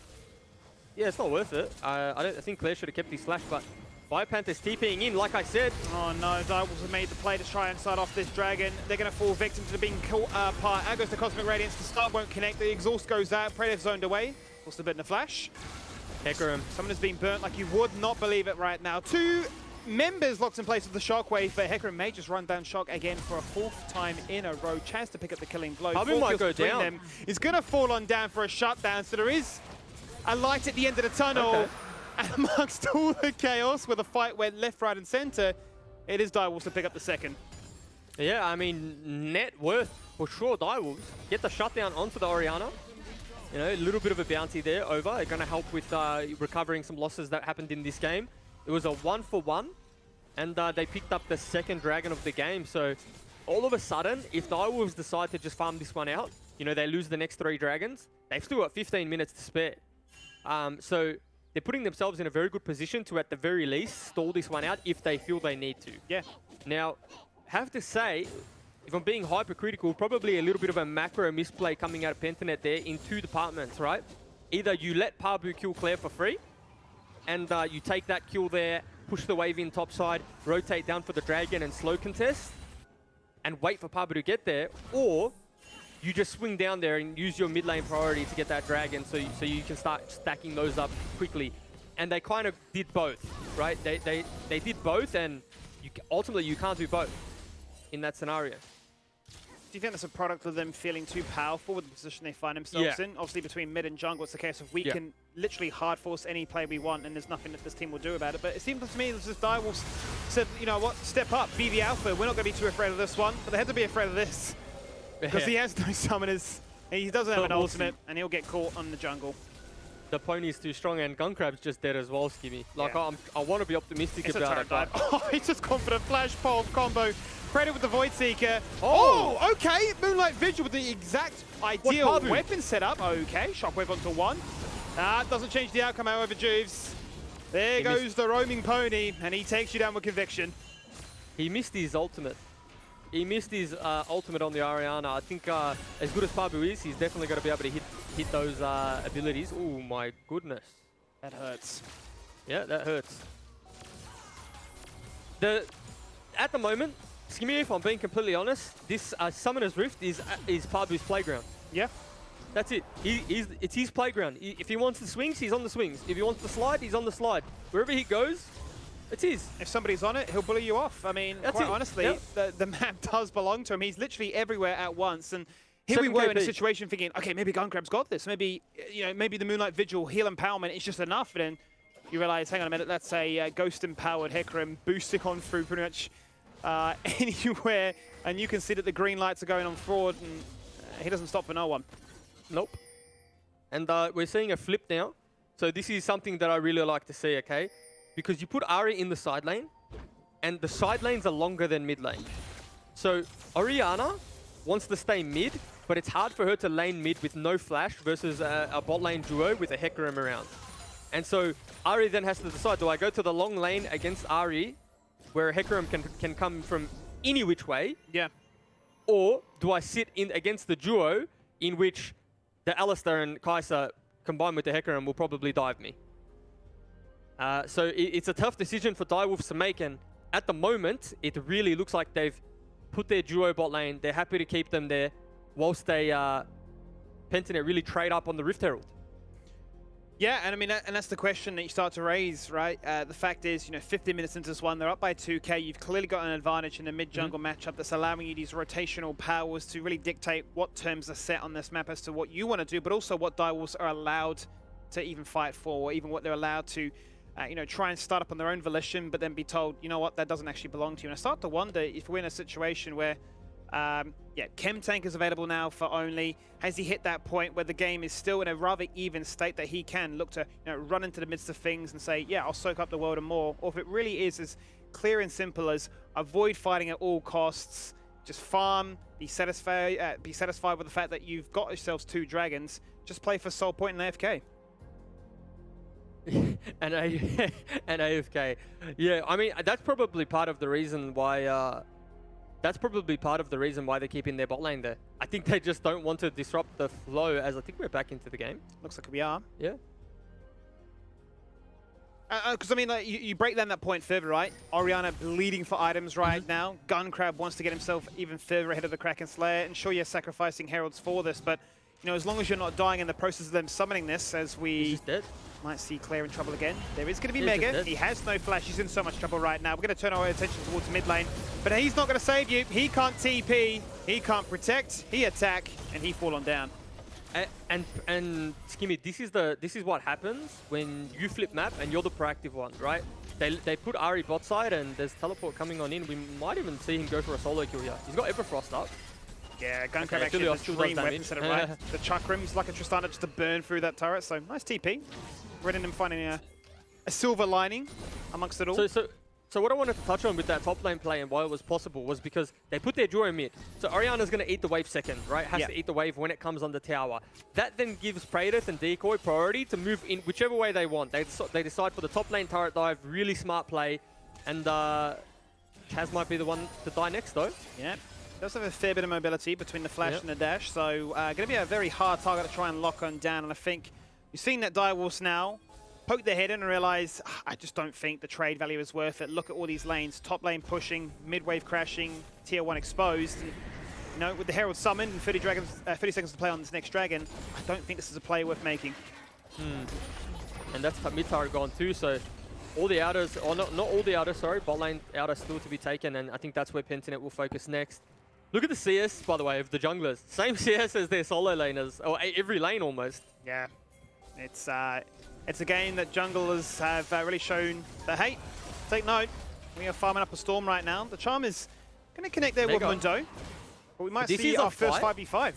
Yeah, it's not worth it. I think Claire should have kept his slash, but Biopanther's TPing in, like I said. Oh no, Direwolves have made the play to try and start off this dragon. They're going to fall victim to being caught apart. Out goes the Cosmic Radiance. The start won't connect. The exhaust goes out. Predev's zoned away. Forced a bit in the flash. Hecarim. Someone has been burnt like you would not believe it right now. Two members locked in place with the Shockwave, but Hecarim may just run down Shock again for a 4th time in a row. Chance to pick up the killing blow. Pabu might go down. Them. He's going to fall on down for a shutdown, so there is a light at the end of the tunnel. Okay. And amongst all the chaos where the fight went left, right, and center, it is Direwolves to pick up the second. Yeah, I mean, net worth for sure, Direwolves. Get the shutdown onto the Orianna. You know, a little bit of a bounty there over. They're going to help with recovering some losses that happened in this game. It was a 1-for-1, and they picked up the second dragon of the game. So all of a sudden, if Direwolves decide to just farm this one out, you know, they lose the next 3 dragons, they've still got 15 minutes to spare. So they're putting themselves in a very good position to, at the very least, stall this one out if they feel they need to. Yeah. Now, have to say, if I'm being hypercritical, probably a little bit of a macro misplay coming out of Pentanet there in 2 departments, right? Either you let Pabu kill Claire for free, and you take that kill there, push the wave in topside, rotate down for the dragon and slow contest, and wait for Pabu to get there, or you just swing down there and use your mid lane priority to get that dragon so you can start stacking those up quickly. And they kind of did both, right? They did both, and ultimately you can't do both in that scenario. Do you think that's a product of them feeling too powerful with the position they find themselves in? Obviously, between mid and jungle, it's the case of we can literally hard force any play we want, and there's nothing that this team will do about it. But it seems to me that just Direwolves said, you know what, step up, be the alpha. We're not going to be too afraid of this one, but they had to be afraid of this. Because he has no summoners, he doesn't have an ultimate, and he'll get caught on the jungle. the pony's too strong and Gunkrab's just dead as well, Skimmy. Like, Yeah. I want to be optimistic It's about a it. turret But dive. Oh, he's just confident. Flash pole combo. Credit with the Void Seeker. Oh. Oh, okay. Moonlight Vigil with the exact ideal Pabu? weapon setup. Okay, Shockwave onto one. Doesn't change the outcome, however, Juves. There goes the roaming pony, and he takes you down with conviction. he missed his ultimate. He missed his ultimate on the Ariana. I think as good as Pabu is, he's definitely going to be able to hit those abilities. Oh my goodness. That hurts. Yeah, that hurts. At the moment, Skimmy, if I'm being completely honest, this Summoner's Rift is Pabu's playground. Yeah. That's it. It's his playground. If he wants the swings, he's on the swings. If he wants the slide, he's on the slide. Wherever he goes, it's his. If somebody's on it, he'll bully you off. I mean, That's quite it. honestly, Yep. the map does belong to him. He's literally everywhere at once. And here we 7 were in a KP. situation thinking, okay, maybe Gunkrab's got this. Maybe, maybe the Moonlight Vigil heal empowerment is just enough. And then you realize, hang on a minute, that's a ghost-empowered Hecarim boosting on through pretty much anywhere. And you can see that the green lights are going on forward, and he doesn't stop for no one. Nope. And we're seeing a flip now. So this is something that I really like to see, okay? Because you put Ari in the side lane, and the side lanes are longer than mid lane. So Orianna wants to stay mid, but it's hard for her to lane mid with no flash versus a bot lane duo with a Hecarim around. And so Ari then has to decide, do I go to the long lane against Ari, where a Hecarim can come from any which way? Yeah. Or do I sit in against the duo in which the Alistar and Kai'Sa combined with the Hecarim will probably dive me? So it's a tough decision for Direwolves to make, and at the moment, it really looks like they've put their duo bot lane. They're happy to keep them there, whilst they Pentanet really trade up on the Rift Herald. Yeah, and I mean, and that's the question that you start to raise, right? The fact is, 15 minutes into this one, they're up by 2k. You've clearly got an advantage in the mid-jungle matchup that's allowing you these rotational powers to really dictate what terms are set on this map as to what you want to do, but also what Direwolves are allowed to even fight for, or even what they're allowed to, try and start up on their own volition, but then be told, you know what, that doesn't actually belong to you. And I start to wonder if we're in a situation where Chem Tank is available now for Only. Has he hit that point where the game is still in a rather even state that he can look to run into the midst of things and say, yeah, I'll soak up the world and more? Or if it really is as clear and simple as avoid fighting at all costs, just farm, be satisfied with the fact that you've got yourselves 2 dragons, just play for Soul Point and AFK. and AFK. Yeah, I mean, that's probably part of the reason why they're keeping their bot lane there. I think they just don't want to disrupt the flow, as I think we're back into the game. Looks like we are. Yeah. Because, I mean, like, you break down that point further, right? Orianna bleeding for items right now. Gunkrab wants to get himself even further ahead of the Kraken Slayer. And sure, you're sacrificing Heralds for this, but, as long as you're not dying in the process of them summoning this, as we might see Claire in trouble again. There is going to be Mega. He has no flash. He's in so much trouble right now. We're going to turn our attention towards mid lane. But he's not going to save you. He can't TP. He can't protect. He attack. And he fall on down. And Skimmy, this is what happens when you flip map and you're the proactive one, right? They put Ari bot side and there's teleport coming on in. We might even see him go for a solo kill here. He's got Everfrost up. Yeah, Gunkrab actually has a dream weapon set up, right? The Chakram's like a Tristana just to burn through that turret. So nice TP. Reddington finding a silver lining amongst it all. So what I wanted to touch on with that top lane play and why it was possible was because they put their duo mid. So Orianna's going to eat the wave second, right? Has to eat the wave when it comes on the tower. That then gives Praedyth and Decoy priority to move in whichever way they want. They decide for the top lane turret dive, really smart play. And Kaz might be the one to die next though. Yeah, does have a fair bit of mobility between the flash and the dash. So going to be a very hard target to try and lock on down. And I think you've seen that Direwolves now poke their head in and realize, I just don't think the trade value is worth it. Look at all these lanes, top lane pushing, mid wave crashing, tier 1 exposed. And, with the Herald summoned and 30 seconds to play on this next dragon, I don't think this is a play worth making. And that's mid turret gone too, so all the outers, or not all the outers, sorry, bot lane outer still to be taken, and I think that's where Pentanet will focus next. Look at the CS, by the way, of the junglers. Same CS as their solo laners, or every lane almost. Yeah, it's a game that junglers have really shown that, hey, take note, we are farming up a storm right now. The Charm is going to connect there with Mundo, but we might see our first 5v5.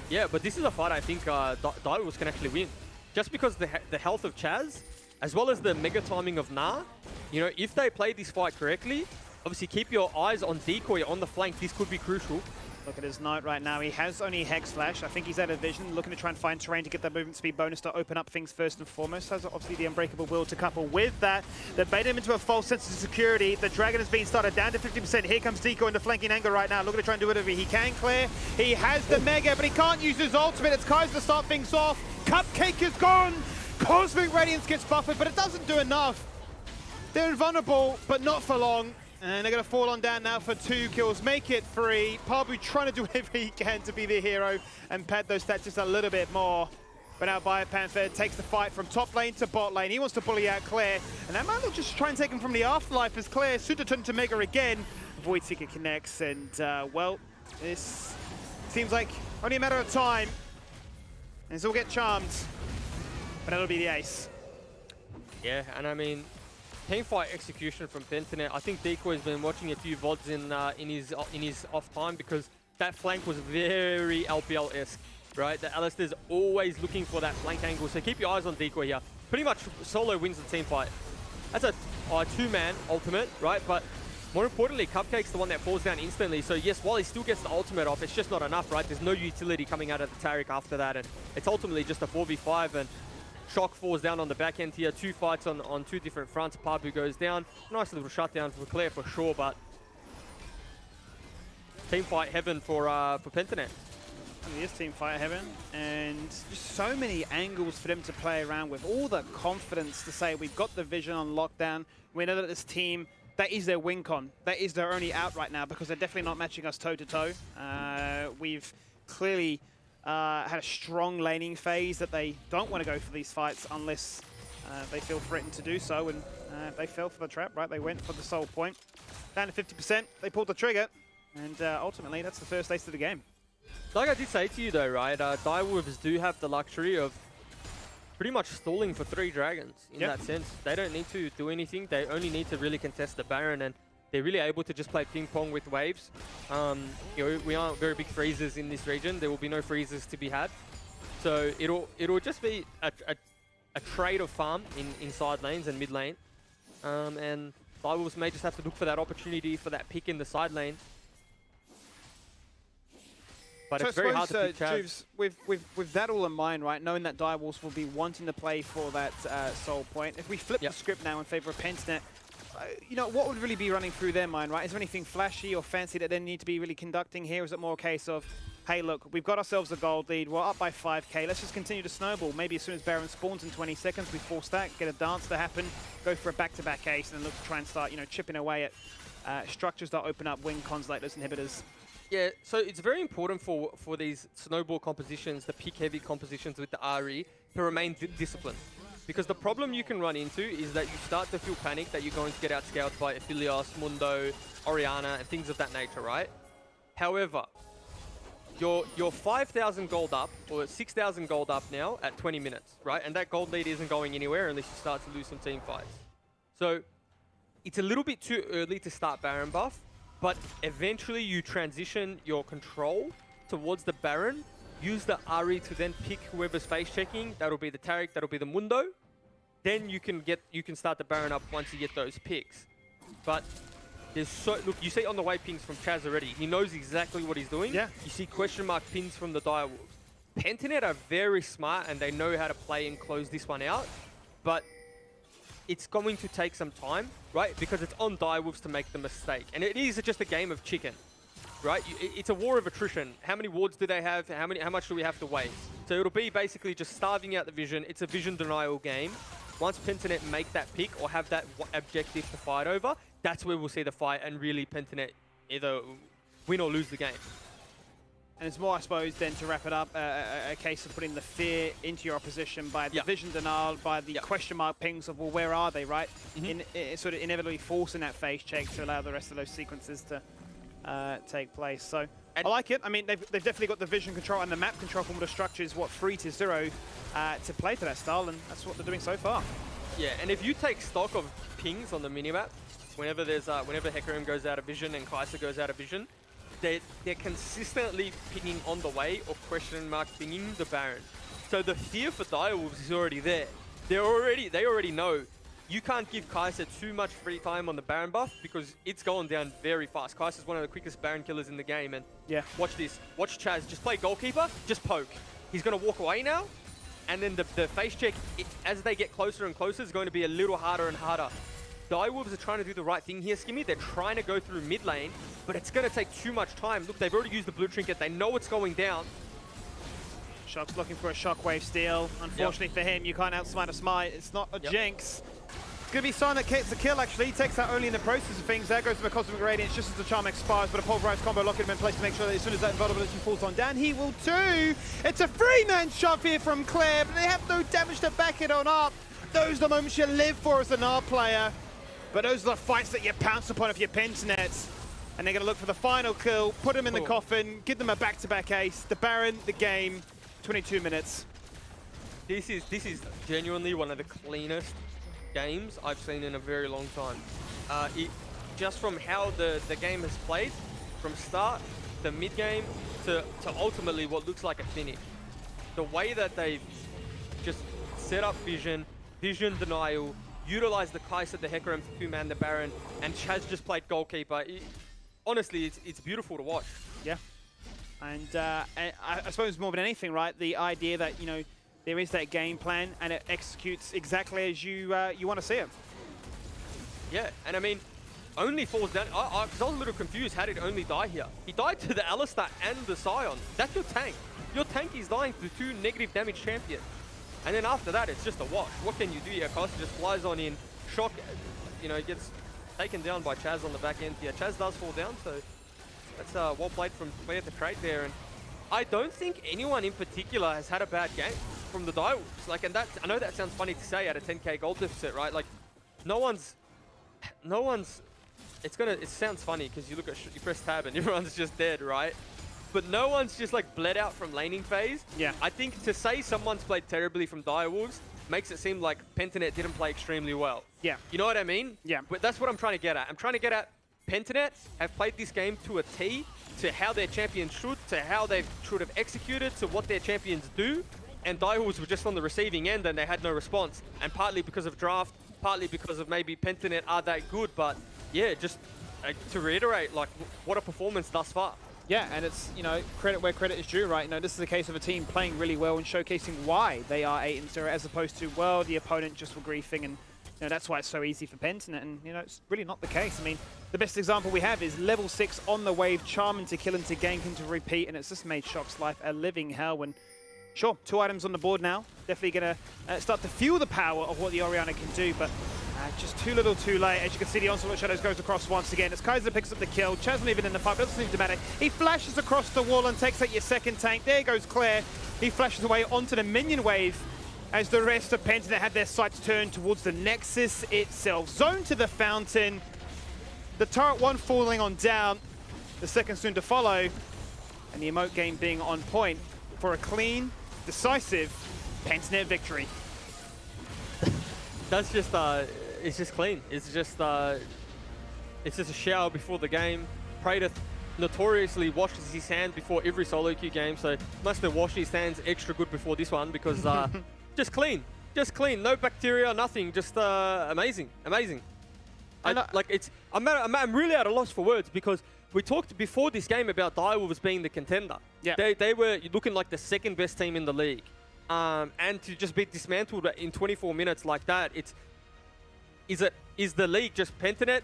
Yeah, but this is a fight I think Direwolves can actually win. just because the health of Chaz, as well as the mega timing of Na, you know, if they play this fight correctly, obviously keep your eyes on Decoy on the flank. This could be crucial. Look at his knight right now. He has only Hex Flash. I think he's out of vision, looking to try and find terrain to get that movement speed bonus to open up things first and foremost. Has obviously the Unbreakable Will to couple with that. They bait him into a false sense of security. The Dragon has been started down to 50%. Here comes Decoy in the flanking angle right now, looking to try and do whatever he can clear. He has the Mega, but he can't use his ultimate. It's Kai's to start things off. Cupcake is gone. Cosmic Radiance gets buffered, but it doesn't do enough. They're invulnerable, but not for long. And they're going to fall on down now for 2 kills, make it 3. Pabu trying to do whatever he can to be the hero and pad those stats just a little bit more. But now Biopanther takes the fight from top lane to bot lane. He wants to bully out Claire. And that might look just try and take him from the afterlife as Claire soon to turn to Mega again. Void Seeker connects and, well, this seems like only a matter of time. And so we'll get charmed. But that'll be the ace. Yeah, and I mean, teamfight execution from Pentanet. I think Decoy has been watching a few VODs in his off time because that flank was very LPL-esque, right? The Alistair's always looking for that flank angle, so keep your eyes on Decoy here. Pretty much solo wins the teamfight. That's a 2-man ultimate, right? But more importantly, Cupcake's the one that falls down instantly. So yes, while he still gets the ultimate off, it's just not enough, right? There's no utility coming out of the Taric after that, and it's ultimately just a 4v5, and Shock falls down on the back end here. 2 fights on 2 different fronts. Pabu goes down. Nice little shutdown for Claire for sure, but team fight heaven for Pentanet. It is team fight heaven, and just so many angles for them to play around with. All the confidence to say we've got the vision on lockdown. We know that this team, that is their win con. That is their only out right now because they're definitely not matching us toe to toe. We've clearly had a strong laning phase that they don't want to go for these fights unless they feel threatened to do so, and they fell for the trap, right? They went for the soul point. Down to 50%, they pulled the trigger, and ultimately that's the first ace of the game. Like I did say to you though, right, Direwolves do have the luxury of pretty much stalling for 3 dragons in that sense. They don't need to do anything, they only need to really contest the Baron, and they're really able to just play ping pong with waves. You know, we aren't very big freezers in this region. There will be no freezers to be had. So it'll just be a trade of farm in side lanes and mid lane. And Direwolves may just have to look for that opportunity for that pick in the side lane. But so it's very hard to pick Chaz. With that all in mind, right, knowing that Direwolves will be wanting to play for that soul point, if we flip the script now in favor of Pentanet, you know, what would really be running through their mind, right? Is there anything flashy or fancy that they need to be really conducting here? Is it more a case of, hey, look, we've got ourselves a gold lead, we're up by 5k, let's just continue to snowball. Maybe as soon as Baron spawns in 20 seconds, we full stack, get a dance to happen, go for a back-to-back ace, and then look to try and start, you know, chipping away at structures that open up win cons like those inhibitors. Yeah, so it's very important for these snowball compositions, the pick-heavy compositions with the RE, to remain disciplined. Because the problem you can run into is that you start to feel panic that you're going to get outscaled by Aphelios, Mundo, Orianna, and things of that nature, right? However, you're 5,000 gold up, or 6,000 gold up now at 20 minutes, right? And that gold lead isn't going anywhere unless you start to lose some team fights. So it's a little bit too early to start Baron buff, but eventually you transition your control towards the Baron, use the RE to then pick whoever's face checking. That'll be the Taric, that'll be the Mundo. Then you can start the Baron up once you get those picks. But there's look, you see on the way pings from Chaz already. He knows exactly what he's doing. Yeah. You see question mark pings from the Direwolves. Pentanet are very smart and they know how to play and close this one out. But it's going to take some time, right? Because it's on Direwolves to make the mistake. And it is just a game of chicken. Right? It's a war of attrition. How many wards do they have? How much do we have to wait? So it'll be basically just starving out the vision. It's a vision denial game. Once Pentanet make that pick or have that objective to fight over, that's where we'll see the fight and really Pentanet either win or lose the game. And it's more, I suppose, then to wrap it up, a case of putting the fear into your opposition by the vision denial, by the question mark pings of, well, where are they, right? Sort of inevitably forcing that face check to allow the rest of those sequences to take place. So I like it. I mean, they've definitely got the vision control and the map control from the structure is what 3 to 0 to play to that style, and that's what they're doing so far. Yeah, and if you take stock of pings on the minimap, whenever Hecarim goes out of vision and Kai'Sa goes out of vision, they're consistently pinging on the way or question mark pinging the Baron. So the fear for Direwolves is already there. They already know you can't give Kai'Sa too much free time on the Baron buff because it's going down very fast. Kai'Sa's one of the quickest Baron killers in the game, and watch this. Watch Chaz just play goalkeeper, just poke. He's going to walk away now, and then the face check, as they get closer and closer, is going to be a little harder and harder. Direwolves are trying to do the right thing here, Skimmy. They're trying to go through mid lane, but it's going to take too much time. Look, they've already used the blue trinket. They know it's going down. Shock's looking for a shockwave steal. Unfortunately for him, you can't outsmite a smite. It's not a jinx. It's going to be Sign that gets the kill, actually. He takes that only in the process of things. There goes the Cosmic Radiance just as the charm expires, but a pulverized combo lock him in place to make sure that as soon as that invulnerability falls on Dan, he will too. It's a 3-man shove here from Claire, but they have no damage to back it on up. Those are the moments you live for as an R player. But those are the fights that you pounce upon if you're Pentanet. And they're going to look for the final kill, put him in the coffin, give them a back-to-back ace. The Baron, the game, 22 minutes. This is genuinely one of the cleanest games I've seen in a very long time. Just from how the game has played, from start to mid-game to ultimately what looks like a finish. The way that they've just set up vision denial, utilize the Kai'Sa, the Hecarim to 2-man the Baron, and Chaz just played goalkeeper. Honestly, it's beautiful to watch. Yeah. And I suppose more than anything, right, the idea that, you know, there is that game plan and it executes exactly as you want to see it. Yeah, and I mean, only falls down. I was a little confused how did only die here. He died to the Alistar and the Scion. That's your tank. Your tank is dying to 2 negative damage champions. And then after that, it's just a wash. What can you do here? Kai'Sa just flies on in. Shock, you know, gets taken down by Chaz on the back end here. Chaz does fall down, so that's well played from Claire to trade there. And I don't think anyone in particular has had a bad game from the Direwolves. Like, and that, I know that sounds funny to say at a 10k gold deficit, right? Like, no one's, it sounds funny because you look at, you press tab and everyone's just dead, right? But no one's just like bled out from laning phase. Yeah. I think to say someone's played terribly from Direwolves makes it seem like Pentanet didn't play extremely well. Yeah. You know what I mean? Yeah. But that's what I'm trying to get at. I'm trying to get at Pentanet have played this game to a T, to how their champions should, to how they should have executed, to what their champions do. And Direwolves were just on the receiving end and they had no response. And partly because of draft, partly because of maybe Pentanet are that good. But yeah, just to reiterate, like, what a performance thus far. Yeah, and it's, you know, credit where credit is due, right? You know, this is a case of a team playing really well and showcasing why they are 8-0, as opposed to, well, the opponent just were griefing, and, you know, that's why it's so easy for Pentanet, and, you know, it's really not the case. I mean, the best example we have is level 6 on the wave, charming to kill and to gank and to repeat, and it's just made Shock's life a living hell. And sure, 2 items on the board now. Definitely going to start to feel the power of what the Orianna can do, but just too little too late. As you can see, the Onslaught Shadows goes across once again. As Kai'Sa picks up the kill. Chaz not even in the fight, but it doesn't seem to matter. He flashes across the wall and takes out your second tank. There goes Claire. He flashes away onto the minion wave as the rest of Pentanet had their sights turned towards the Nexus itself. Zone to the fountain. The turret one falling on down. The second soon to follow. And the emote game being on point for a clean, decisive Pentanet victory. That's just it's just clean. It's just a shower before the game. Praetor notoriously washes his hands before every solo queue game, so must have washed his hands extra good before this one because just clean, no bacteria, nothing, just amazing. I'm really at a loss for words because we talked before this game about Direwolves being the contender. Yeah, they were looking like the second best team in the league. And to just be dismantled in 24 minutes like that, is the league just Pentanet,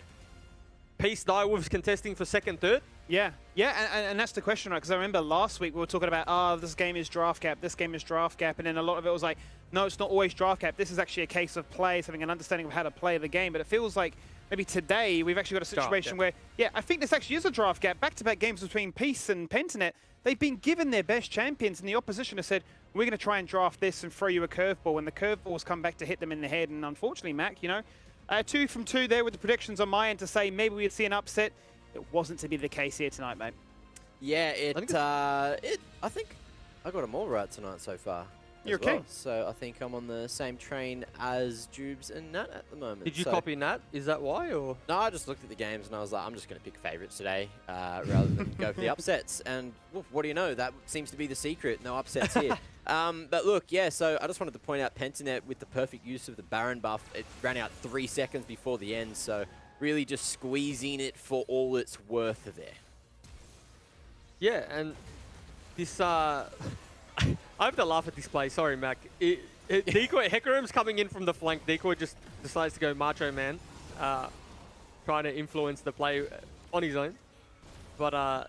Peace, Direwolves contesting for second, third? Yeah, and that's the question, right? Because I remember last week we were talking about, this game is draft gap, this game is draft gap, and then a lot of it was like, no, it's not always draft gap. This is actually a case of players having an understanding of how to play the game. But it feels like maybe today we've actually got a situation where, I think this actually is a draft gap. Back-to-back games between Peace and Pentanet, they've been given their best champions, and the opposition has said, we're going to try and draft this and throw you a curveball, and the curveballs come back to hit them in the head. And unfortunately, Mac, you know, 2 from 2 there with the predictions on my end to say maybe we'd see an upset. It wasn't to be the case here tonight, mate. Yeah, I think I got them all right tonight so far. You're okay. Well. So I think I'm on the same train as Jubes and Nat at the moment. Did you copy Nat? Is that why, or? No, I just looked at the games and I was like, I'm just going to pick favourites today rather than go for the upsets. And what do you know? That seems to be the secret. No upsets here. But look, yeah, so I just wanted to point out Pentanet with the perfect use of the Baron buff. It ran out 3 seconds before the end, so really just squeezing it for all it's worth there. Yeah, and this, I have to laugh at this play. Sorry, Mac. Decoy, Hecarim's coming in from the flank. Decoy just decides to go Macho Man, trying to influence the play on his own. But,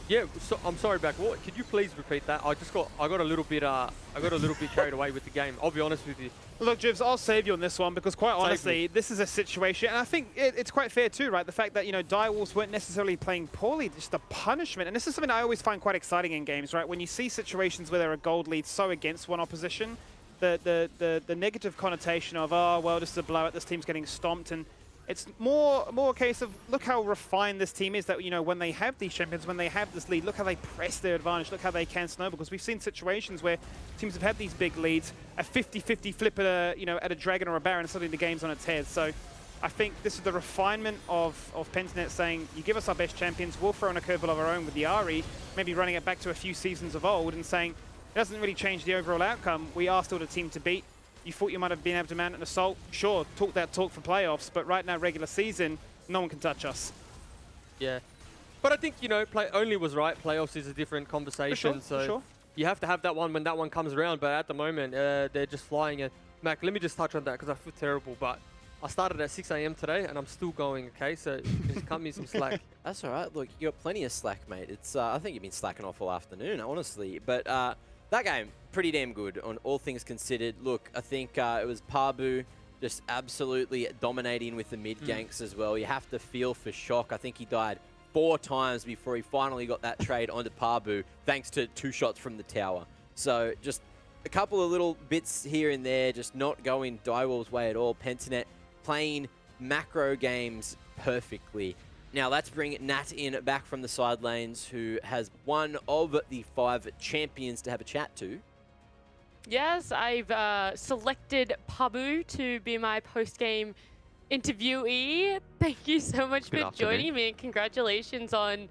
yeah, so, I'm sorry, Back. What? Could you please repeat that? I got a little bit carried away with the game. I'll be honest with you. Look, Jibs, I'll save you on this one because quite honestly, this is a situation, and I think it's quite fair too, right? The fact that, you know, Direwolves weren't necessarily playing poorly, just a punishment. And this is something I always find quite exciting in games, right? When you see situations where there are gold leads so against one opposition, the negative connotation of, oh, well, this is a blowout, this team's getting stomped, and it's more a case of look how refined this team is, that, you know, when they have these champions, when they have this lead, look how they press their advantage, look how they can snowball. Because we've seen situations where teams have had these big leads, a 50-50 flip at a, you know, at a Dragon or a Baron, and suddenly the game's on its head. So I think this is the refinement of Pentanet saying, you give us our best champions, we'll throw in a curveball of our own with the Ahri, maybe running it back to a few seasons of old and saying, it doesn't really change the overall outcome. We are still the team to beat. You thought you might have been able to mount an assault. Sure, talk that talk for playoffs, but right now, regular season, no one can touch us. Yeah. But I think, you know, only was right. Playoffs is a different conversation. For sure. You have to have that one when that one comes around. But at the moment, they're just flying it. Mac, let me just touch on that because I feel terrible. But I started at 6 AM today and I'm still going, okay? So just cut me some slack. That's all right. Look, you got plenty of slack, mate. It's I think you've been slacking off all afternoon, honestly. But that game, pretty damn good on all things considered. Look, I think it was Pabu just absolutely dominating with the mid ganks as well. You have to feel for Shock. I think he died 4 times before he finally got that trade onto Pabu, thanks to 2 shots from the tower. So just a couple of little bits here and there, just not going Direwolves' way at all. Pentanet playing macro games perfectly. Now let's bring Nat in back from the side lanes, who has one of the 5 champions to have a chat to. Yes, I've selected Pabu to be my post-game interviewee. Thank you so much for joining me, and congratulations on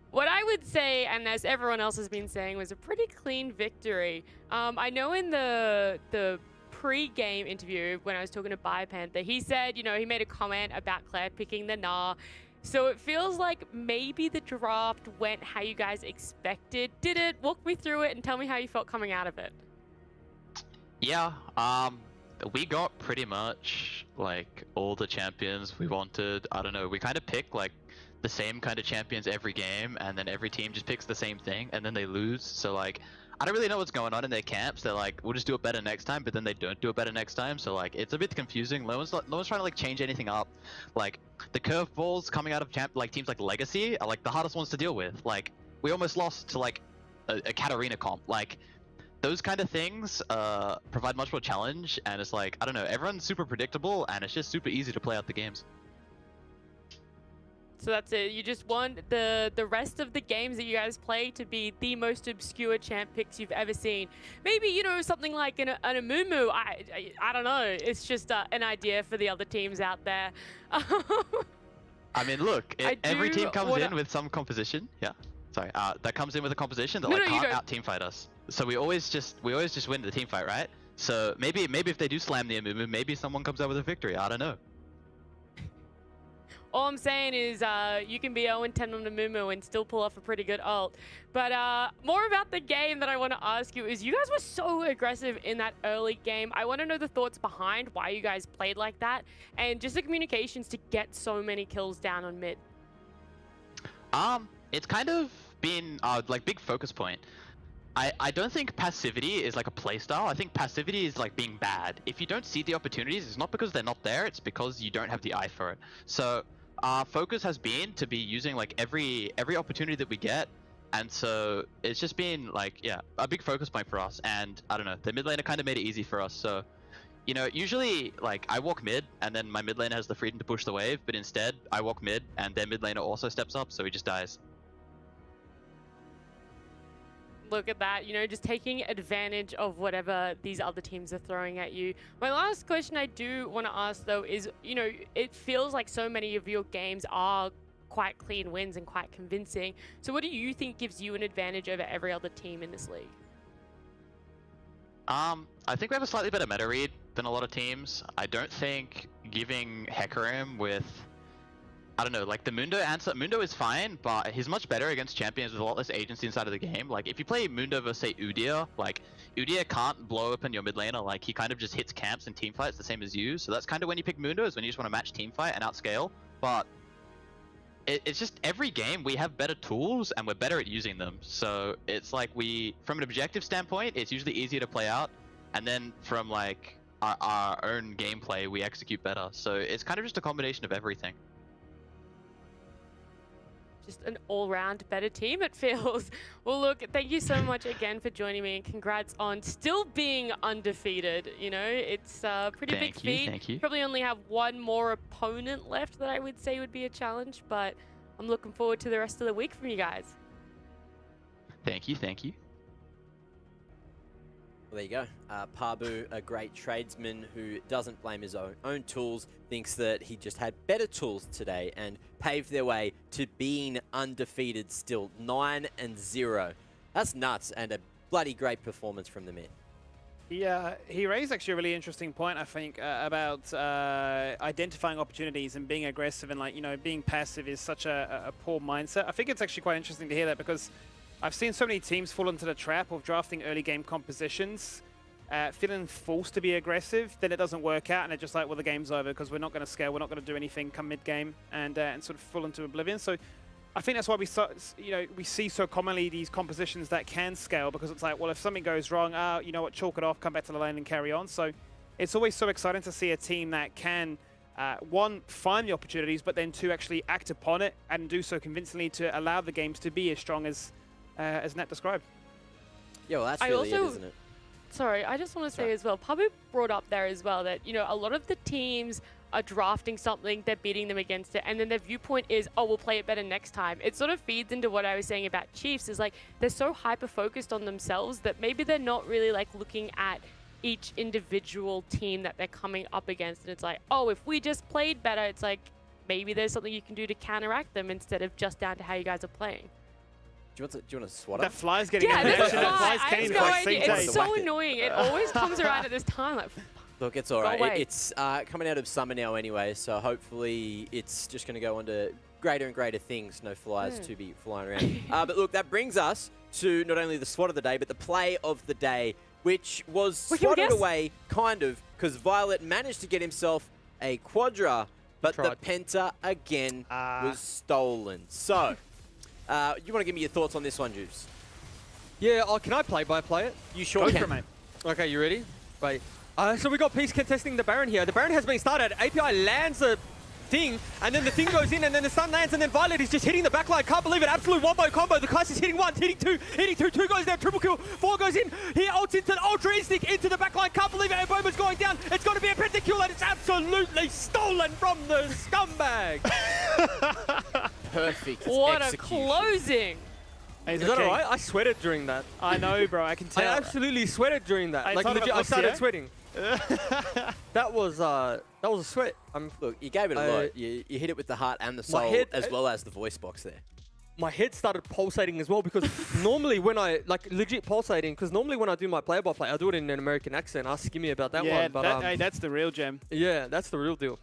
what I would say, and as everyone else has been saying, was a pretty clean victory. I know in the pre-game interview when I was talking to Biopanther, he said, you know, he made a comment about Claire picking the Gnar. So it feels like maybe the draft went how you guys expected. Did it? Walk me through it and tell me how you felt coming out of it. Yeah, we got pretty much like all the champions we wanted. I don't know, we kind of pick like the same kind of champions every game, and then every team just picks the same thing and then they lose. So like, I don't really know what's going on in their camps. They're like, we'll just do it better next time, but then they don't do it better next time. So like, it's a bit confusing. No one's trying to like change anything up. Like the curveballs coming out of teams like Legacy are like the hardest ones to deal with. Like we almost lost to like a Katarina comp. Like those kind of things provide much more challenge, and it's like, I don't know, everyone's super predictable and it's just super easy to play out the games. So that's it. You just want the rest of the games that you guys play to be the most obscure champ picks you've ever seen. Maybe, you know, something like an Amumu. I don't know. It's just an idea for the other teams out there. I mean, look, every team comes in with some composition. Yeah, sorry. That comes in with a composition that can't out team fight us. So we always just win the team fight, right? So maybe if they do slam the Amumu, maybe someone comes out with a victory. I don't know. All I'm saying is you can be 0-10 on the Mumu and still pull off a pretty good ult. But more about the game that I want to ask you is, you guys were so aggressive in that early game. I want to know the thoughts behind why you guys played like that, and just the communications to get so many kills down on mid. It's kind of been like big focus point. I don't think passivity is like a playstyle. I think passivity is like being bad. If you don't see the opportunities, it's not because they're not there, it's because you don't have the eye for it. So our focus has been to be using like every opportunity that we get, and so it's just been like, yeah, a big focus point for us. And I don't know, the mid laner kind of made it easy for us. So, you know, usually like I walk mid and then my mid laner has the freedom to push the wave, but instead I walk mid and their mid laner also steps up, so he just dies. Look at that, you know, just taking advantage of whatever these other teams are throwing at you. My last question I do want to ask, though, is, you know, it feels like so many of your games are quite clean wins and quite convincing. So what do you think gives you an advantage over every other team in this league? I think we have a slightly better meta read than a lot of teams. I don't think giving Hecarim with, I don't know, like the Mundo answer. Mundo is fine, but he's much better against champions with a lot less agency inside of the game. Like if you play Mundo versus say Udyr, like Udyr can't blow open your mid laner. Like he kind of just hits camps and team fights the same as you. So that's kind of when you pick Mundo, is when you just want to match team fight and outscale. But it's just every game we have better tools and we're better at using them. So it's like from an objective standpoint, it's usually easier to play out. And then from like our own gameplay, we execute better. So it's kind of just a combination of everything. Just an all-round better team, it feels. Well, look, thank you so much again for joining me, and congrats on still being undefeated. You know, it's a pretty big feat. Thank you. Probably only have one more opponent left that I would say would be a challenge, but I'm looking forward to the rest of the week from you guys. Thank you. Well, there you go. Pabu, a great tradesman who doesn't blame his own tools, thinks that he just had better tools today and paved their way to being undefeated still, 9-0. That's nuts, and a bloody great performance from the mid. Yeah, he raised actually a really interesting point, I think, about identifying opportunities and being aggressive, and, like, you know, being passive is such a poor mindset. I think it's actually quite interesting to hear that, because I've seen so many teams fall into the trap of drafting early game compositions, feeling forced to be aggressive, then it doesn't work out, and they're just like, well, the game's over because we're not going to scale, we're not going to do anything come mid-game, and sort of fall into oblivion. So I think that's why we see so commonly these compositions that can scale, because it's like, well, if something goes wrong, you know what, chalk it off, come back to the lane and carry on. So it's always so exciting to see a team that can, one, find the opportunities, but then two, actually act upon it and do so convincingly to allow the games to be as strong as Nat described. Yeah, well, that's really it, isn't it? Sorry, I just want to say as well, Pabu brought up there as well that, you know, a lot of the teams are drafting something, they're beating them against it, and then their viewpoint is, oh, we'll play it better next time. It sort of feeds into what I was saying about Chiefs, is like, they're so hyper-focused on themselves that maybe they're not really, like, looking at each individual team that they're coming up against, and it's like, oh, if we just played better, it's like, maybe there's something you can do to counteract them instead of just down to how you guys are playing. Do you want to swat That fly's getting yeah, attention. fly. That fly's getting like It's so annoying. It always comes around at this time. Like, look, it's all right. It's coming out of summer now anyway, so hopefully it's just going to go on to greater and greater things. No flies to be flying around. But look, that brings us to not only the swat of the day, but the play of the day, which was swatted away, kind of, because Violet managed to get himself a Quadra, but the Penta again was stolen. So, you want to give me your thoughts on this one, Juice? Yeah, can I play it? You sure can. Mate. Okay, you ready? Wait. So we got Peace contesting the Baron here. The Baron has been started. API lands a thing, and then the thing goes in, and then the stun lands, and then Violet is just hitting the backline. Can't believe it. Absolute wombo combo. The Clash is hitting one, hitting two. Two goes down, triple kill. Four goes in. He ults into the Ultra Instinct into the backline. Can't believe it. And Boma's going down. It's going to be a pentakill, and it's absolutely stolen from the scumbag. Perfect what execution. a closing. Is that alright? I sweated during that. I know, bro. I can tell. I absolutely sweated during that. Like legit, I started sweating. That was a sweat. Look, you gave it a lot. You hit it with the heart and the soul, as well as the voice box there. My head started pulsating as well, because normally when I, like, legit pulsating, because normally when I do my play-by-play, I do it in an American accent. Ask me about that one. But hey, that's the real gem. Yeah, that's the real deal.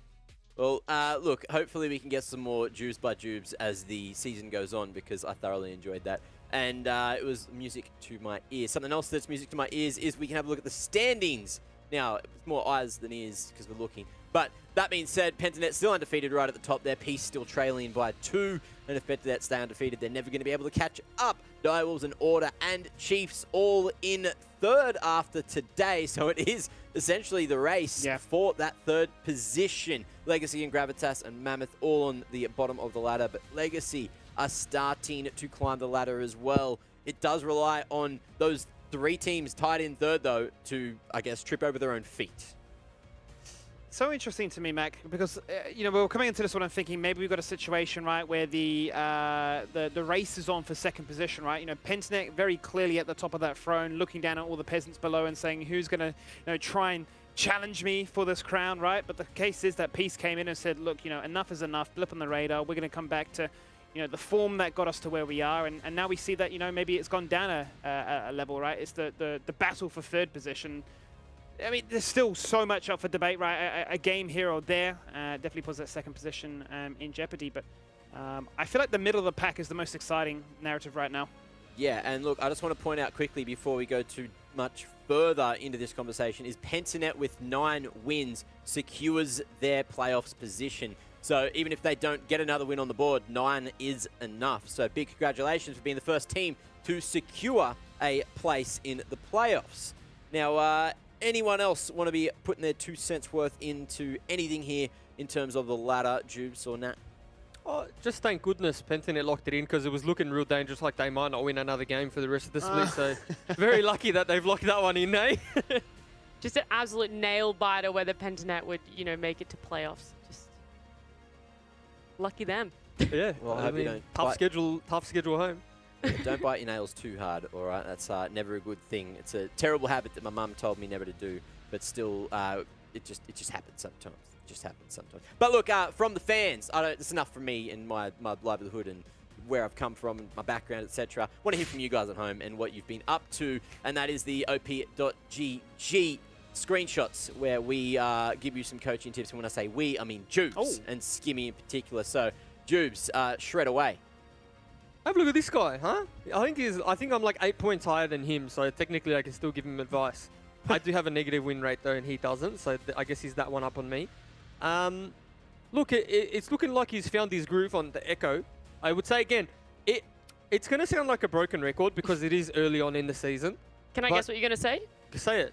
Well, look, hopefully we can get some more Jubes by Jubes as the season goes on, because I thoroughly enjoyed that. And it was music to my ears. Something else that's music to my ears is we can have a look at the standings. Now, it's more eyes than ears because we're looking. But that being said, Pentanet still undefeated right at the top there. Peace still trailing by 2. And if Pentanet stay undefeated, they're never going to be able to catch up. Direwolves and Order and Chiefs all in third after today. So it is essentially the race for that third position. Legacy and Gravitas and Mammoth all on the bottom of the ladder. But Legacy are starting to climb the ladder as well. It does rely on those 3 teams tied in third, though, to, I guess, trip over their own feet. So interesting to me, Mac, because you know, we were coming into this one and thinking maybe we've got a situation, right, where the race is on for second position, right? You know, Pentanet very clearly at the top of that throne, looking down at all the peasants below and saying who's going to, you know, try and challenge me for this crown, right? But the case is that Peace came in and said, look, you know, enough is enough. Blip on the radar. We're going to come back to, the form that got us to where we are, and now we see that, maybe it's gone down a level, right? It's the battle for third position. I mean, there's still so much up for debate, right? A game here or there definitely puts that second position in jeopardy, but I feel like the middle of the pack is the most exciting narrative right now. Yeah, and look, I just want to point out quickly before we go too much further into this conversation is Pentanet with 9 wins secures their playoffs position. So even if they don't get another win on the board, 9 is enough. So big congratulations for being the first team to secure a place in the playoffs. Now, anyone else want to be putting their 2 cents worth into anything here in terms of the ladder, Jubes or Nat? Oh, just thank goodness Pentanet locked it in, because it was looking real dangerous, like they might not win another game for the rest of the split. So very lucky that they've locked that one in, eh? Just an absolute nail biter whether Pentanet would, make it to playoffs. Just lucky them. Yeah, well, I hope you don't tough schedule home. Yeah, don't bite your nails too hard, all right? That's never a good thing. It's a terrible habit that my mum told me never to do, but still, it just happens sometimes. It just happens sometimes. But look, from the fans, it's enough from me and my livelihood and where I've come from, and my background, etc. I want to hear from you guys at home and what you've been up to, and that is the op.gg screenshots where we give you some coaching tips. And when I say we, I mean Jubes and Skimmy in particular. So, Jubes, shred away. Have a look at this guy, huh? I think I'm like 8 points higher than him, so technically I can still give him advice. I do have a negative win rate though, and he doesn't, so I guess he's that one up on me. Look, it's looking like he's found his groove on the Echo. I would say again, it's going to sound like a broken record because it is early on in the season. Can I guess what you're going to say? Say it.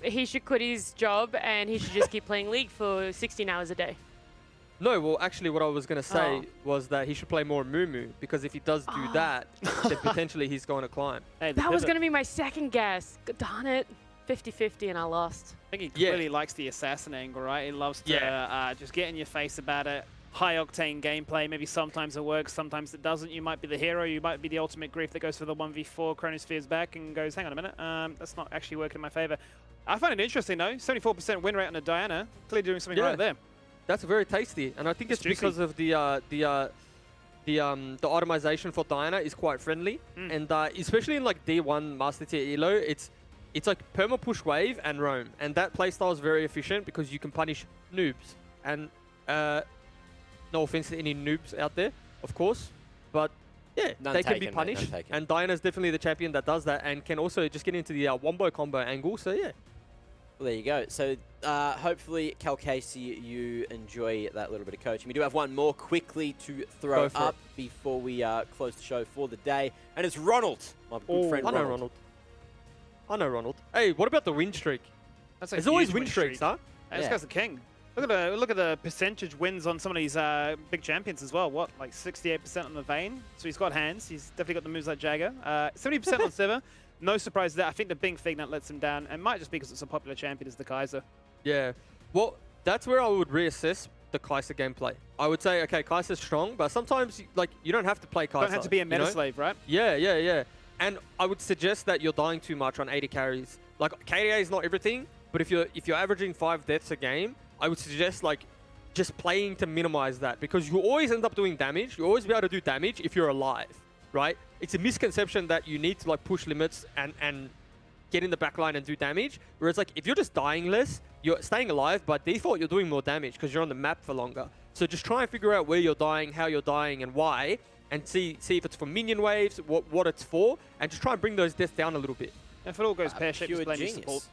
He should quit his job and he should just keep playing League for 16 hours a day. No, well, actually, what I was going to say was that he should play more Moo, because if he does do that, then potentially he's going to climb. Hey, that was going to be my second guess. Darn it. 50-50 and I lost. I think he clearly likes the assassin angle, right? He loves to just get in your face about it. High-octane gameplay. Maybe sometimes it works, sometimes it doesn't. You might be the hero. You might be the ultimate grief that goes for the 1v4, Chronosphere's back, and goes, hang on a minute, that's not actually working in my favor. I find it interesting, though. 74% win rate on a Diana. Clearly doing something right there. That's very tasty, and I think it's because of the automation for Diana is quite friendly, and especially in like D1 Master Tier Elo, it's like perma push wave and roam, and that playstyle is very efficient because you can punish noobs. And no offense to any noobs out there, of course, but yeah, they can be punished. And Diana's definitely the champion that does that, and can also just get into the wombo combo angle. So yeah. Well, there you go. So hopefully, Calcasey, you enjoy that little bit of coaching. We do have one more quickly to throw up before we close the show for the day. And it's Ronald, my good friend Ronald. I know Ronald. Hey, what about the win streak? There's always win streaks, huh? Hey, this guy's the king. Look at the percentage wins on some of these big champions as well. What, like 68% on the Vayne? So he's got hands. He's definitely got the moves like Jagger. 70% on Sivir. No surprise there. I think the Bing Fignet lets him down, and might just be because it's a popular champion as the Kaiser. Yeah. Well, that's where I would reassess the Kaiser gameplay. I would say, okay, Kaiser's strong, but sometimes you don't have to play Kaiser. Don't have to be a meta slave, right? Yeah. And I would suggest that you're dying too much on 80 carries. Like, KDA is not everything, but if you're averaging 5 deaths a game, I would suggest just playing to minimize that, because you always end up doing damage. You always be able to do damage if you're alive, right? It's a misconception that you need to push limits and get in the backline and do damage. Whereas if you're just dying less, you're staying alive. By default, you're doing more damage because you're on the map for longer. So just try and figure out where you're dying, how you're dying, and why, and see if it's for minion waves, what it's for, and just try and bring those deaths down a little bit. And if it all goes pear-shaped, just blame support.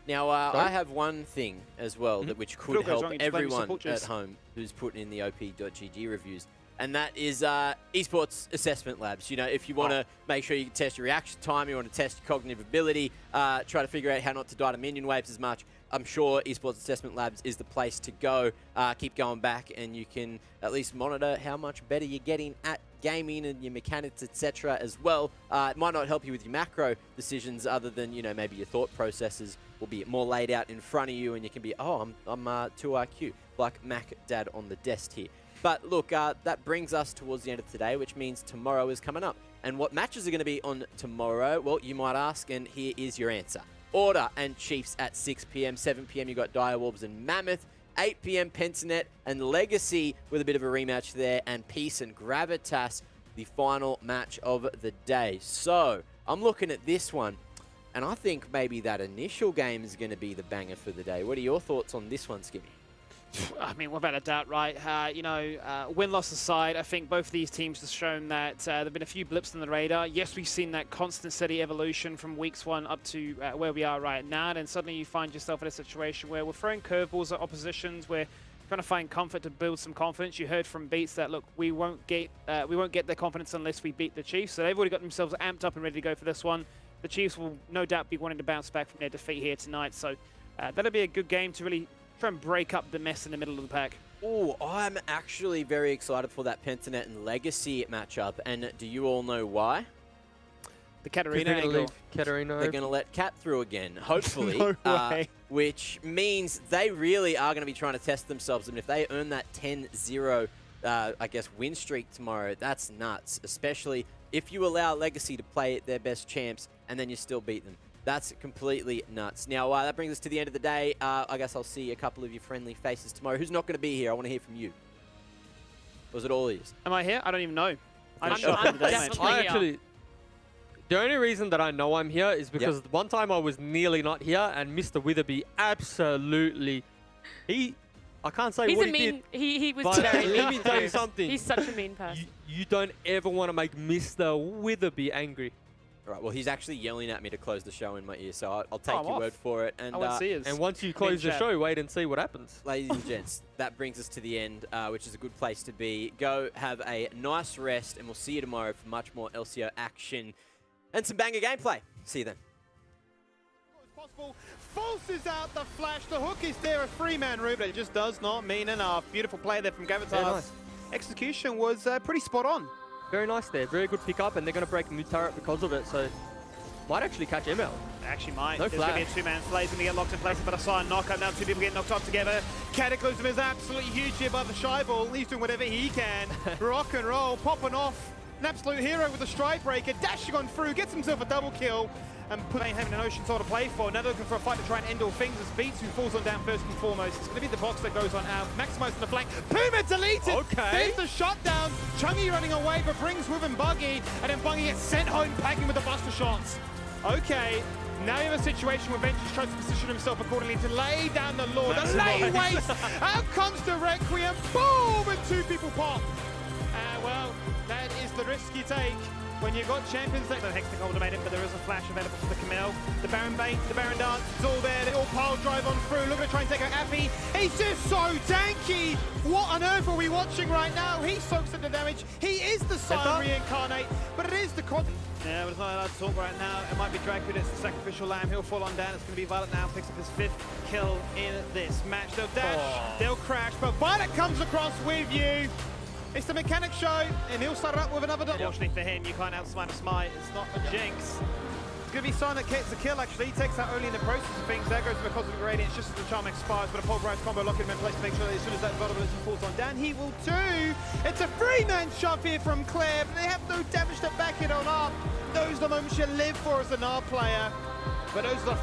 Now, I have one thing as well which could help everyone at home who's putting in the op.gg reviews. And that is esports assessment labs. If you want to make sure you can test your reaction time, you want to test your cognitive ability, try to figure out how not to die to minion waves as much, I'm sure esports assessment labs is the place to go. Keep going back, and you can at least monitor how much better you're getting at gaming and your mechanics, etc. as well. It might not help you with your macro decisions, other than maybe your thought processes will be more laid out in front of you, and you can be, I'm 2 IQ, like Mac Dad on the desk here. But look, that brings us towards the end of today, which means tomorrow is coming up. And what matches are going to be on tomorrow? Well, you might ask, and here is your answer. Order and Chiefs at 6 p.m. 7 p.m. you've got Direwolves and Mammoth. 8 p.m. Pentanet and Legacy with a bit of a rematch there, and Peace and Gravitas, the final match of the day. So I'm looking at this one, and I think maybe that initial game is going to be the banger for the day. What are your thoughts on this one, Skippy? I mean, without a doubt, right? Win-loss aside, I think both of these teams have shown that there have been a few blips on the radar. Yes, we've seen that constant, steady evolution from weeks 1 up to where we are right now. And suddenly you find yourself in a situation where we're throwing curveballs at oppositions. We're trying to find comfort to build some confidence. You heard from Beats that, look, we won't get their confidence unless we beat the Chiefs. So they've already got themselves amped up and ready to go for this one. The Chiefs will no doubt be wanting to bounce back from their defeat here tonight. So that'll be a good game to really try and break up the mess in the middle of the pack. Oh, I'm actually very excited for that Pentanet and Legacy matchup. And do you all know why? The Katarina angle. Katarina. They're going to let Cat through again, hopefully. No way. Which means they really are going to be trying to test themselves. And if they earn that 10-0, I guess, win streak tomorrow, that's nuts. Especially if you allow Legacy to play at their best champs and then you still beat them. That's completely nuts. Now, that brings us to the end of the day. I guess I'll see a couple of your friendly faces tomorrow. Who's not going to be here? I want to hear from you. Was it all ears? Am I here? I don't even know. I'm definitely here. The only reason that I know I'm here is because one time I was nearly not here, and Mr. Witherby absolutely... I can't say what he did. He was very mean. Let me tell you something. He's such a mean person. You don't ever want to make Mr. Witherby angry. All right, well, he's actually yelling at me to close the show in my ear, so I'll take your word for it. And, and once you close the show, wait and see what happens. Ladies and gents, that brings us to the end, which is a good place to be. Go have a nice rest, and we'll see you tomorrow for much more LCO action and some banger gameplay. See you then. Possible. Forces out the flash. The hook is there, a 3-man route, but it just does not mean enough. Beautiful play there from Gravitas. Yeah, nice. Execution was pretty spot on. Very nice there. Very good pickup, and they're going to break a new turret because of it, so might actually catch ML. Actually might. No There's going to be a 2-man play. He's going to get locked in place, but I saw a knockup. Now 2 people get knocked off together. Cataclysm is absolutely huge here by the shy ball. He's doing whatever he can. Rock and roll, popping off. An absolute hero with a strike breaker, dashing on through, gets himself a double kill, and having an Ocean Soul to play for. Now they're looking for a fight to try and end all things as Beats, who falls on down first and foremost. It's going to be the box that goes on out, maximizing the flank. Puma deleted! Okay. There's the shutdown. Chungy running away, but brings with him Buggy, and then Buggy gets sent home packing with the buster shots. Okay, now you have a situation where Ventus tries to position himself accordingly to lay down the law. The lane waste! Out comes the Requiem, boom! And 2 people pop. Well, that is the risk you take when you've got champions like the Hextech ultimatum, but there is a flash available for the Camille. The Baron Bait, the Baron Dance, it's all there. They all pile drive on through. Looking to try and take out Appy. He's just so tanky. What on earth are we watching right now? He soaks at the damage. He is the Sion reincarnate, but it is the quad. Yeah, but it's not allowed to talk right now. It might be Dracula, it's the sacrificial lamb. He'll fall on down. It's going to be Violet now. Picks up his 5th kill in this match. They'll dash, they'll crash, but Violet comes across with you. It's the mechanic show, and he'll start up with another double. Unfortunately for him, you can't outsmite a smite. It's not a jinx. It's going to be Sion that gets the kill, actually. He takes out only in the process of things. There goes the Cosmic Radiance just as the charm expires, but a pulverized combo locking him in place to make sure that as soon as that vulnerability falls on down, he will too. It's a 3-man shove here from Claire, but they have no damage to back it on up. Those are the moments you live for as an R player, but those are the